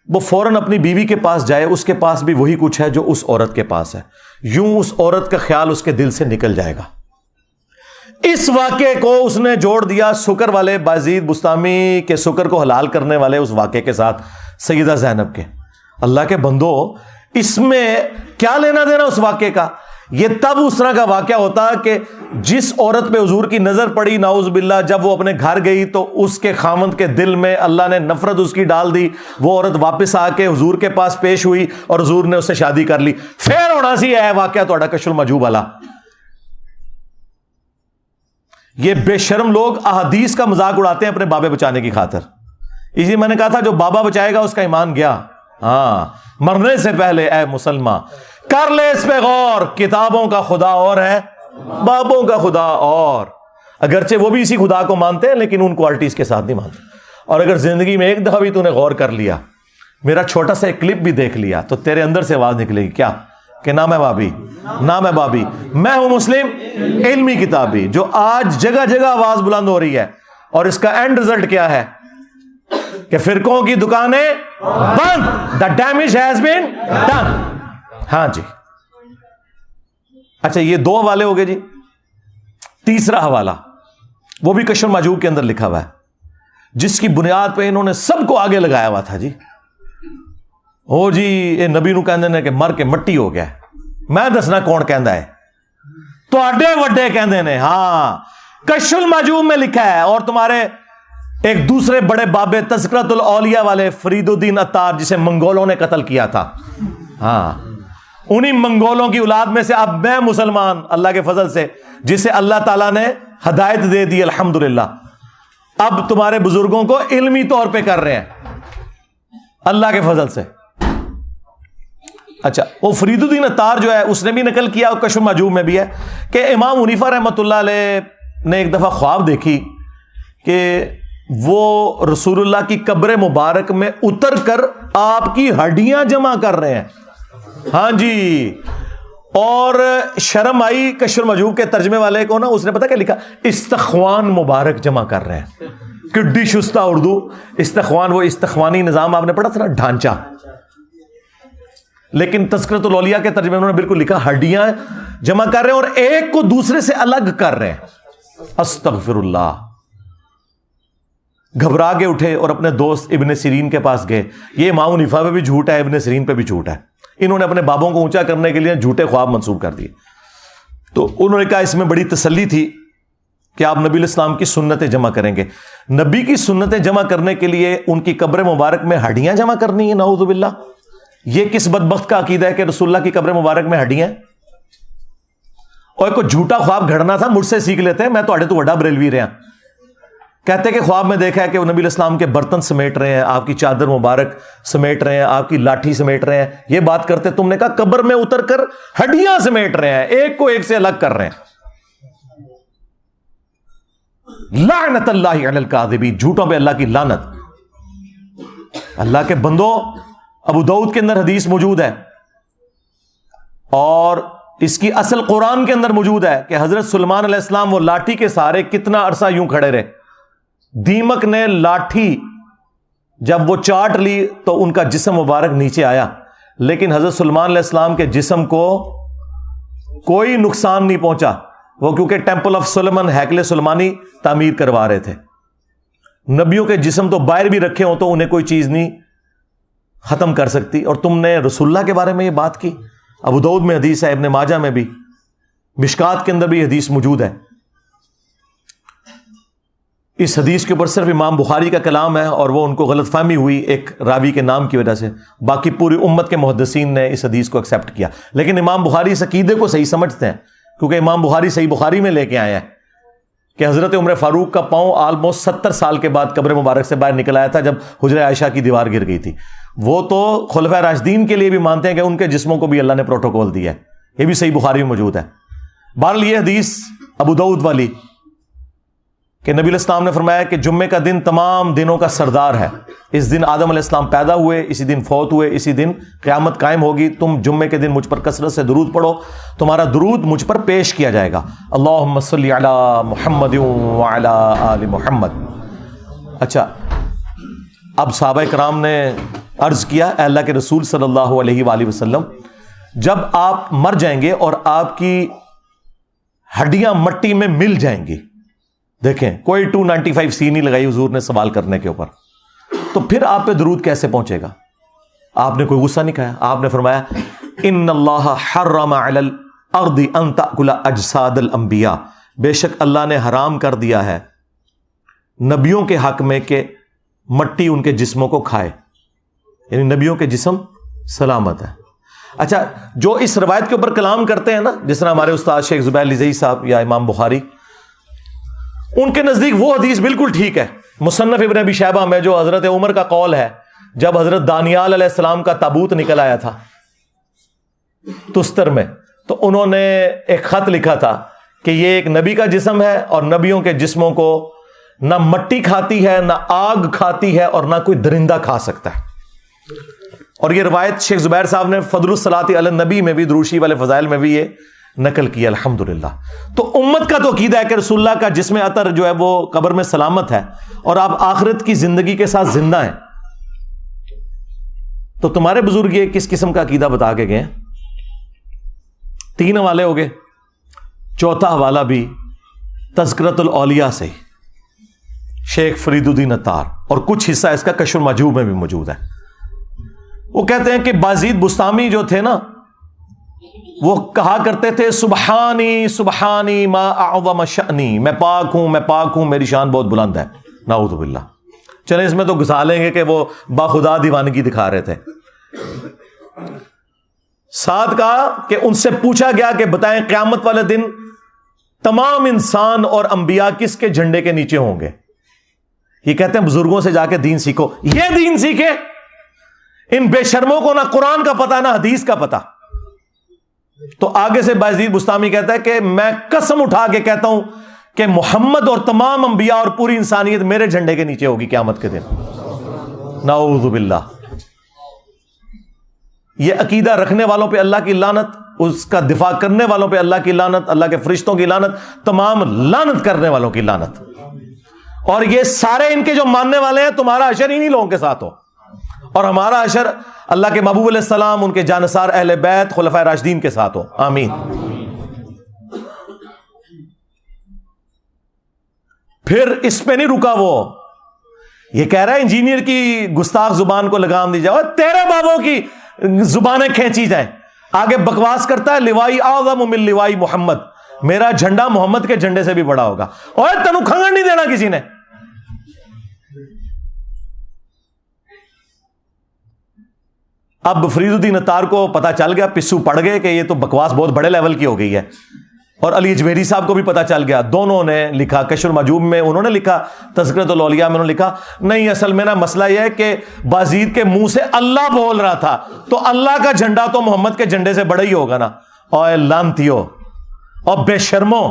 وہ فوراً اپنی بیوی کے پاس جائے، اس کے پاس بھی وہی کچھ ہے جو اس عورت کے پاس ہے، یوں اس عورت کا خیال اس کے دل سے نکل جائے گا۔ اس واقعے کو اس نے جوڑ دیا سکر والے بازید بستامی کے سکر کو حلال کرنے والے اس واقعے کے ساتھ، سیدہ زینب کے۔ اللہ کے بندو، اس میں کیا لینا دینا اس واقعے کا؟ یہ تب اس طرح کا واقعہ ہوتا کہ جس عورت پہ حضور کی نظر پڑی نعوذ باللہ، جب وہ اپنے گھر گئی تو اس کے خاوند کے دل میں اللہ نے نفرت اس کی ڈال دی، وہ عورت واپس آ کے حضور کے پاس پیش ہوئی اور حضور نے اس سے شادی کر لی. پھر ہونا سی ہے واقعہ تھوڑا کشف المحجوب والا. یہ بے شرم لوگ احادیث کا مذاق اڑاتے ہیں اپنے بابے بچانے کی خاطر. اسی میں نے کہا تھا جو بابا بچائے گا اس کا ایمان گیا. ہاں، مرنے سے پہلے اے مسلمان کر لے اس پہ غور، کتابوں کا خدا اور ہے، بابوں کا خدا اور. اگرچہ وہ بھی اسی خدا کو مانتے ہیں لیکن ان کوالٹیز کے ساتھ نہیں مانتے. اور اگر زندگی میں ایک دفعہ بھی تو نے غور کر لیا، میرا چھوٹا سا ایک کلپ بھی دیکھ لیا، تو تیرے اندر سے آواز نکلے گی کیا کہ نام ہے بابی، نام ہے بابی، میں ہوں مسلم علمی کتابی، جو آج جگہ جگہ آواز بلند ہو رہی ہے. اور اس کا اینڈ رزلٹ کیا ہے کہ فرقوں کی دکانیں بند. The damage has been done. ہاں جی، اچھا یہ 2 حوالے ہو گئے جی. تیسرا حوالہ وہ بھی کشف المحجوب کے اندر لکھا ہوا ہے، جس کی بنیاد پہ انہوں نے سب کو آگے لگایا ہوا تھا جی. او جی یہ نبی نو کہندے نے کہ مر کے مٹی ہو گیا. میں دسنا کون کہندا ہے؟ تواڈے وڈے کہندے نے. ہاں، کشف المحجوب میں لکھا ہے. اور تمہارے ایک دوسرے بڑے بابے تذکرۃ الاولیاء والے فرید الدین عطار، جسے منگولوں نے قتل کیا تھا، ہاں انہی منگولوں کی اولاد میں سے اب میں مسلمان اللہ کے فضل سے، جسے اللہ تعالیٰ نے ہدایت دے دی الحمدللہ، اب تمہارے بزرگوں کو علمی طور پہ کر رہے ہیں اللہ کے فضل سے. اچھا وہ فرید الدین عطار جو ہے اس نے بھی نقل کیا، اور کشف المحجوب میں بھی ہے کہ امام حنیفہ رحمۃ اللہ علیہ نے ایک دفعہ خواب دیکھی کہ وہ رسول اللہ کی قبر مبارک میں اتر کر آپ کی ہڈیاں جمع کر رہے ہیں. ہاں جی، اور شرم آئی کشف المحجوب کے ترجمے والے کو نا، اس نے پتا کیا لکھا؟ استخوان مبارک جمع کر رہے ہیں. کڈی شستہ اردو. استخوان وہ استخوانی نظام آپ نے پڑھا تھا نا، ڈھانچہ. لیکن تذکرۃ الاولیاء کے ترجمے انہوں نے بالکل لکھا ہڈیاں جمع کر رہے ہیں اور ایک کو دوسرے سے الگ کر رہے ہیں. استغفر اللہ. گھبرا کے اٹھے اور اپنے دوست ابن سیرین کے پاس گئے. یہ امام حنیفہ پہ بھی جھوٹ ہے، ابن سیرین پہ بھی جھوٹ ہے. انہوں نے اپنے بابوں کو اونچا کرنے کے لیے جھوٹے خواب منسوب کر دیے. تو انہوں نے کہا اس میں بڑی تسلی تھی کہ آپ نبی الاسلام کی سنتیں جمع کریں گے. نبی کی سنتیں جمع کرنے کے لیے ان کی قبر مبارک میں ہڈیاں جمع کرنی ہے؟ نعوذ باللہ. یہ کس بدبخت کا عقیدہ ہے کہ رسول اللہ کی قبر مبارک میں ہڈیاں؟ اور کوئی جھوٹا خواب گھڑنا تھا مجھ سے سیکھ لیتے ہیں، میں تو وڈا بریلوی رہا. کہتے کہ خواب میں دیکھا ہے کہ وہ نبی الاسلام کے برتن سمیٹ رہے ہیں، آپ کی چادر مبارک سمیٹ رہے ہیں، آپ کی لاٹھی سمیٹ رہے ہیں. یہ بات کرتے تم نے کہا قبر میں اتر کر ہڈیاں سمیٹ رہے ہیں، ایک کو ایک سے الگ کر رہے ہیں. لعنت اللہ علی الکاذبین، جھوٹوں پہ اللہ کی لعنت. اللہ کے بندو، ابو داؤد کے اندر حدیث موجود ہے اور اس کی اصل قرآن کے اندر موجود ہے کہ حضرت سلیمان علیہ السلام وہ لاٹھی کے سہارے کتنا عرصہ یوں کھڑے رہے. دیمک نے لاٹھی جب وہ چاٹ لی تو ان کا جسم مبارک نیچے آیا، لیکن حضرت سلیمان علیہ السلام کے جسم کو کوئی نقصان نہیں پہنچا. وہ کیونکہ ٹیمپل آف سلیمان، ہیکل سلیمانی تعمیر کروا رہے تھے. نبیوں کے جسم تو باہر بھی رکھے ہوں تو انہیں کوئی چیز نہیں ختم کر سکتی، اور تم نے رسول اللہ کے بارے میں یہ بات کی. ابو داؤد میں حدیث ہے، ابن ماجہ میں بھی، مشکات کے اندر بھی حدیث موجود ہے. اس حدیث کے اوپر صرف امام بخاری کا کلام ہے اور وہ ان کو غلط فہمی ہوئی ایک راوی کے نام کی وجہ سے. باقی پوری امت کے محدثین نے اس حدیث کو ایکسیپٹ کیا. لیکن امام بخاری اس عقیدے کو صحیح سمجھتے ہیں کیونکہ امام بخاری صحیح بخاری میں لے کے آئے ہیں کہ حضرت عمر فاروق کا پاؤں آلموسٹ 70 سال کے بعد قبر مبارک سے باہر نکل آیا تھا جب حجرہ عائشہ کی دیوار گر گئی تھی. وہ تو خلفائے راشدین کے لیے بھی مانتے ہیں کہ ان کے جسموں کو بھی اللہ نے پروٹوکول دیا ہے. یہ بھی صحیح بخاری میں موجود ہے. بہرحال یہ حدیث ابو داؤد والی کہ نبی علیہ السلام نے فرمایا کہ جمعے کا دن تمام دنوں کا سردار ہے. اس دن آدم علیہ السلام پیدا ہوئے، اسی دن فوت ہوئے، اسی دن قیامت قائم ہوگی. تم جمعے کے دن مجھ پر کثرت سے درود پڑھو، تمہارا درود مجھ پر پیش کیا جائے گا. اللہم صلی علی محمد وعلی آل محمد. اچھا، اب صحابہ کرام نے عرض کیا اے اللہ کے رسول صلی اللہ علیہ وآلہ وسلم، جب آپ مر جائیں گے اور آپ کی ہڈیاں مٹی میں مل جائیں گی، دیکھیں کوئی 295 سی نہیں لگائی حضور نے سوال کرنے کے اوپر، تو پھر آپ پہ درود کیسے پہنچے گا؟ آپ نے کوئی غصہ نہیں کھایا. آپ نے فرمایا ان اللہ حرم علی الارض ان تاکل اجساد الانبیاء، بے شک اللہ نے حرام کر دیا ہے نبیوں کے حق میں کہ مٹی ان کے جسموں کو کھائے، یعنی نبیوں کے جسم سلامت ہے۔ اچھا، جو اس روایت کے اوپر کلام کرتے ہیں نا، جس طرح ہمارے استاد شیخ زبیر لزئی صاحب یا امام بخاری، ان کے نزدیک وہ حدیث بالکل ٹھیک ہے۔ مصنف ابن ابی شیبہ میں جو حضرت عمر کا قول ہے، جب حضرت دانیال علیہ السلام کا تابوت نکل آیا تھا تستر میں، تو انہوں نے ایک خط لکھا تھا کہ یہ ایک نبی کا جسم ہے، اور نبیوں کے جسموں کو نہ مٹی کھاتی ہے، نہ آگ کھاتی ہے، اور نہ کوئی درندہ کھا سکتا ہے۔ اور یہ روایت شیخ زبیر صاحب نے فضل الصلاۃ علی النبی میں بھی، دروشی والے فضائل میں بھی یہ نقل کیا الحمدللہ۔ تو امت کا تو عقیدہ ہے کہ رسول اللہ کا جسم اطہر جو ہے وہ قبر میں سلامت ہے، اور آپ آخرت کی زندگی کے ساتھ زندہ ہیں۔ تو تمہارے بزرگ یہ کس قسم کا عقیدہ بتا کے گئے ہیں؟ 3 حوالے ہو گئے، چوتھا حوالہ بھی تذکرۃ الاولیاء سے شیخ فرید الدین عطار، اور کچھ حصہ اس کا کشف المحجوب میں بھی موجود ہے۔ وہ کہتے ہیں کہ بازید بستامی جو تھے نا، وہ کہا کرتے تھے سبحانی سبحانی ما اعظم شأنی، میں پاک ہوں، میری شان بہت بلند ہے، نعوذ باللہ۔ چلیں اس میں تو گھسا لیں گے کہ وہ باخدا دیوانگی دکھا رہے تھے۔ ساتھ کہا کہ ان سے پوچھا گیا کہ بتائیں قیامت والے دن تمام انسان اور انبیاء کس کے جھنڈے کے نیچے ہوں گے؟ یہ کہتے ہیں بزرگوں سے جا کے دین سیکھو۔ یہ دین سیکھے؟ ان بے شرموں کو نہ قرآن کا پتہ نہ حدیث کا پتہ۔ تو آگے سے بازید بستامی کہتا ہے کہ میں قسم اٹھا کے کہتا ہوں کہ محمد اور تمام انبیاء اور پوری انسانیت میرے جھنڈے کے نیچے ہوگی قیامت کے دن، نعوذ باللہ۔ یہ عقیدہ رکھنے والوں پہ اللہ کی لعنت، اس کا دفاع کرنے والوں پہ اللہ کی لعنت، اللہ کے فرشتوں کی لعنت، تمام لعنت کرنے والوں کی لعنت۔ اور یہ سارے ان کے جو ماننے والے ہیں، تمہارا حشر انہی لوگوں کے ساتھ ہو، اور ہمارا حشر اللہ کے محبوب علیہ السلام، ان کے جانثار اہل بیت خلفائے راشدین کے ساتھ ہو، آمین۔ پھر اس پہ نہیں رکا، وہ یہ کہہ رہا ہے انجینئر کی گستاخ زبان کو لگام دی جائے، اور تیرے بابوں کی زبانیں کھینچی جائیں۔ آگے بکواس کرتا ہے لوائی اعظم من لوائی محمد، میرا جھنڈا محمد کے جھنڈے سے بھی بڑا ہوگا۔ اور تنو کھنگڑ نہیں دینا کسی نے۔ اب فرید الدین عطار کو پتا چل گیا، پسو پڑ گئے کہ یہ تو بکواس بہت بڑے لیول کی ہو گئی ہے، اور علی اجمیری صاحب کو بھی پتا چل گیا۔ دونوں نے لکھا، کشف المحجوب میں انہوں نے لکھا، تذکرۃ الاولیاء میں انہوں نے لکھا، نہیں اصل میں نا مسئلہ یہ ہے کہ بازید کے منہ سے اللہ بول رہا تھا، تو اللہ کا جھنڈا تو محمد کے جھنڈے سے بڑا ہی ہوگا نا۔ اوے لعنتیو اور بے شرمو،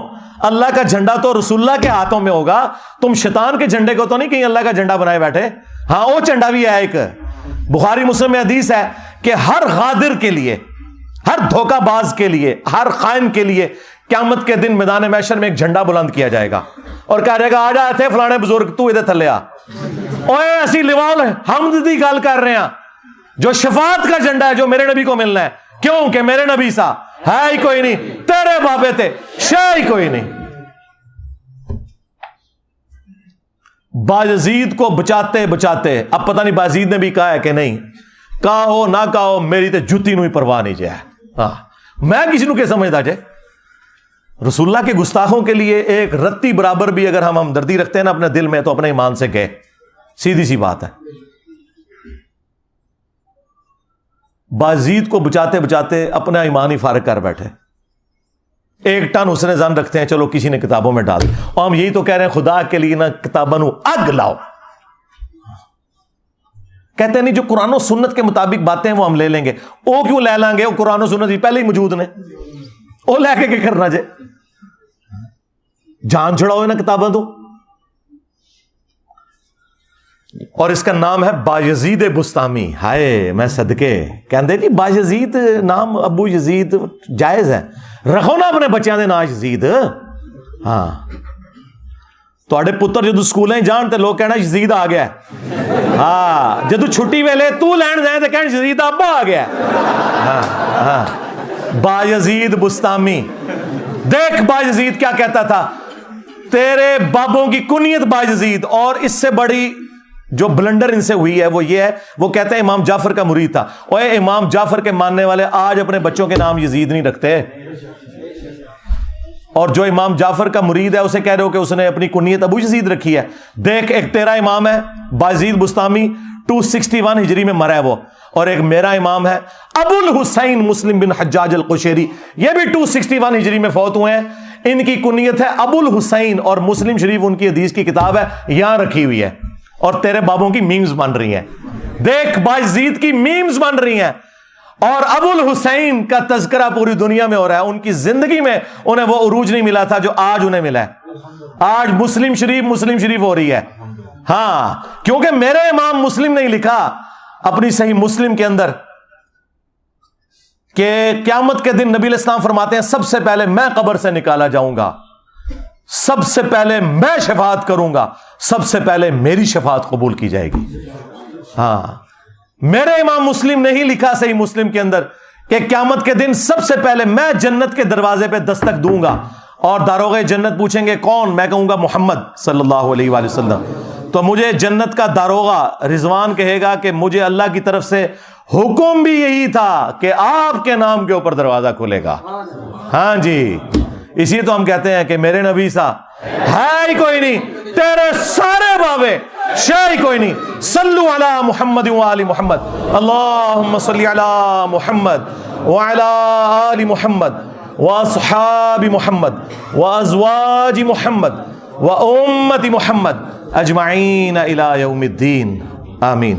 اللہ کا جھنڈا تو رسول اللہ کے ہاتھوں میں ہوگا، تم شیطان کے جھنڈے کو تو نہیں کہیں اللہ کا جھنڈا بنائے بیٹھے۔ ہاں وہ جھنڈا بھی ہے ایک، بخاری مسلم میں حدیث ہے کہ ہر غادر کے لیے، ہر دھوکہ باز کے لیے، ہر خائن کے لیے قیامت کے دن میدان محشر میں ایک جھنڈا بلند کیا جائے گا، اور کہا جائے گا آ جا تھے فلانے بزرگ، تو ادھر تھلے آ، اوے اسی لیوال حمد دی گل کر رہے ہیں، جو شفاعت کا جھنڈا ہے جو میرے نبی کو ملنا ہے، کیوں کہ میرے نبی سا ہے ہی کوئی نہیں، تیرے بابے تھے شے ہی کوئی نہیں۔ باجزید کو بچاتے بچاتے، اب پتہ نہیں باجزید نے بھی کہا ہے کہ نہیں، کہا ہو نہ کہا ہو، میری تے جتی نو ہی پرواہ نہیں جائے۔ ہاں میں کسی نو کہ سمجھتا جائے، رسول اللہ کے گستاخوں کے لیے ایک رتی برابر بھی اگر ہم ہمدردی رکھتے ہیں نا اپنے دل میں، تو اپنے ایمان سے گئے، سیدھی سی بات ہے۔ باجزید کو بچاتے بچاتے اپنا ایمان ہی فارغ کر بیٹھے، 1 ٹن حسن ظن رکھتے ہیں، چلو کسی نے کتابوں میں ڈال، اور ہم یہی تو کہہ رہے ہیں خدا کے لیے نا کتابوں نو اگ لاؤ۔ کہتے ہیں نہیں جو قرآن و سنت کے مطابق باتیں وہ ہم لے لیں گے، وہ کیوں لے لیں گے؟ وہ قرآن و سنت پہلے ہی موجود نے، وہ لے کے کیا کرنا جائے؟ جان چھڑاؤ نا کتاباں تو۔ اور اس کا نام ہے باجزید بستامی۔ ہائے میں صدقے کہندے جی باجزید نام ابو یزید جائز ہے، رکھو نا اپنے بچیاں دے نام یزید۔ ہاں تواڈے پتر جدو سکولیں جان تے لوگ کہنا یزید آ گیا ہے، ہاں جدو چھٹی ویلے تو لین جائیں تے کہنا یزید ابا آ گیا ہے۔ ہاں ہاں باجزید بستامی، دیکھ باجزید کیا کہتا تھا، تیرے بابوں کی کنیت باجزید، اور اس سے بڑی جو بلنڈر ان سے ہوئی ہے وہ یہ ہے، وہ کہتے ہیں امام جعفر کا مرید تھا۔ اوے امام جعفر کے ماننے والے آج اپنے بچوں کے نام یزید نہیں رکھتے، اور جو امام جعفر کا مرید ہے اسے کہہ رہے ہو کہ اس نے اپنی کنیت ابو یزید رکھی ہے. دیکھ ایک تیرا امام ہے بایزید بستامی 261 ہجری میں مرا ہے وہ, اور ایک میرا امام ہے ابو الحسین مسلم بن حجاج القشیری, یہ بھی 261 ہجری میں فوت ہوئے ہیں. ان کی کنیت ہے ابو الحسین, اور مسلم شریف ان کی حدیث کی کتاب ہے یہاں رکھی ہوئی ہے, اور تیرے بابوں کی میمز بن رہی ہیں. دیکھ بایزید کی میمز بن رہی ہیں, اور ابو الحسین کا تذکرہ پوری دنیا میں ہو رہا ہے. ان کی زندگی میں انہیں وہ عروج نہیں ملا تھا جو آج انہیں ملا ہے. آج مسلم شریف ہو رہی ہے. ہاں, کیونکہ میرے امام مسلم نہیں لکھا اپنی صحیح مسلم کے اندر کہ قیامت کے دن نبی علیہ السلام فرماتے ہیں سب سے پہلے میں قبر سے نکالا جاؤں گا, سب سے پہلے میں شفاعت کروں گا, سب سے پہلے میری شفاعت قبول کی جائے گی. ہاں, میرے امام مسلم نہیں لکھا صحیح مسلم کے اندر کہ قیامت کے دن سب سے پہلے میں جنت کے دروازے پہ دستک دوں گا, اور داروغے جنت پوچھیں گے کون, میں کہوں گا محمد صلی اللہ علیہ وآلہ وسلم. تو مجھے جنت کا داروغہ رضوان کہے گا کہ مجھے اللہ کی طرف سے حکم بھی یہی تھا کہ آپ کے نام کے اوپر دروازہ کھلے گا. ہاں جی, اسی تو ہم کہتے ہیں کہ میرے نبی سا ہے ہی کوئی نہیں, تیرے سارے بابے شے ہی کوئی نہیں. صلو علی محمد و آل محمد, اللہم صلی علی محمد وعلی آل محمد واصحاب محمد وازواج محمد وامت محمد اجمعین الی یوم الدین, آمین.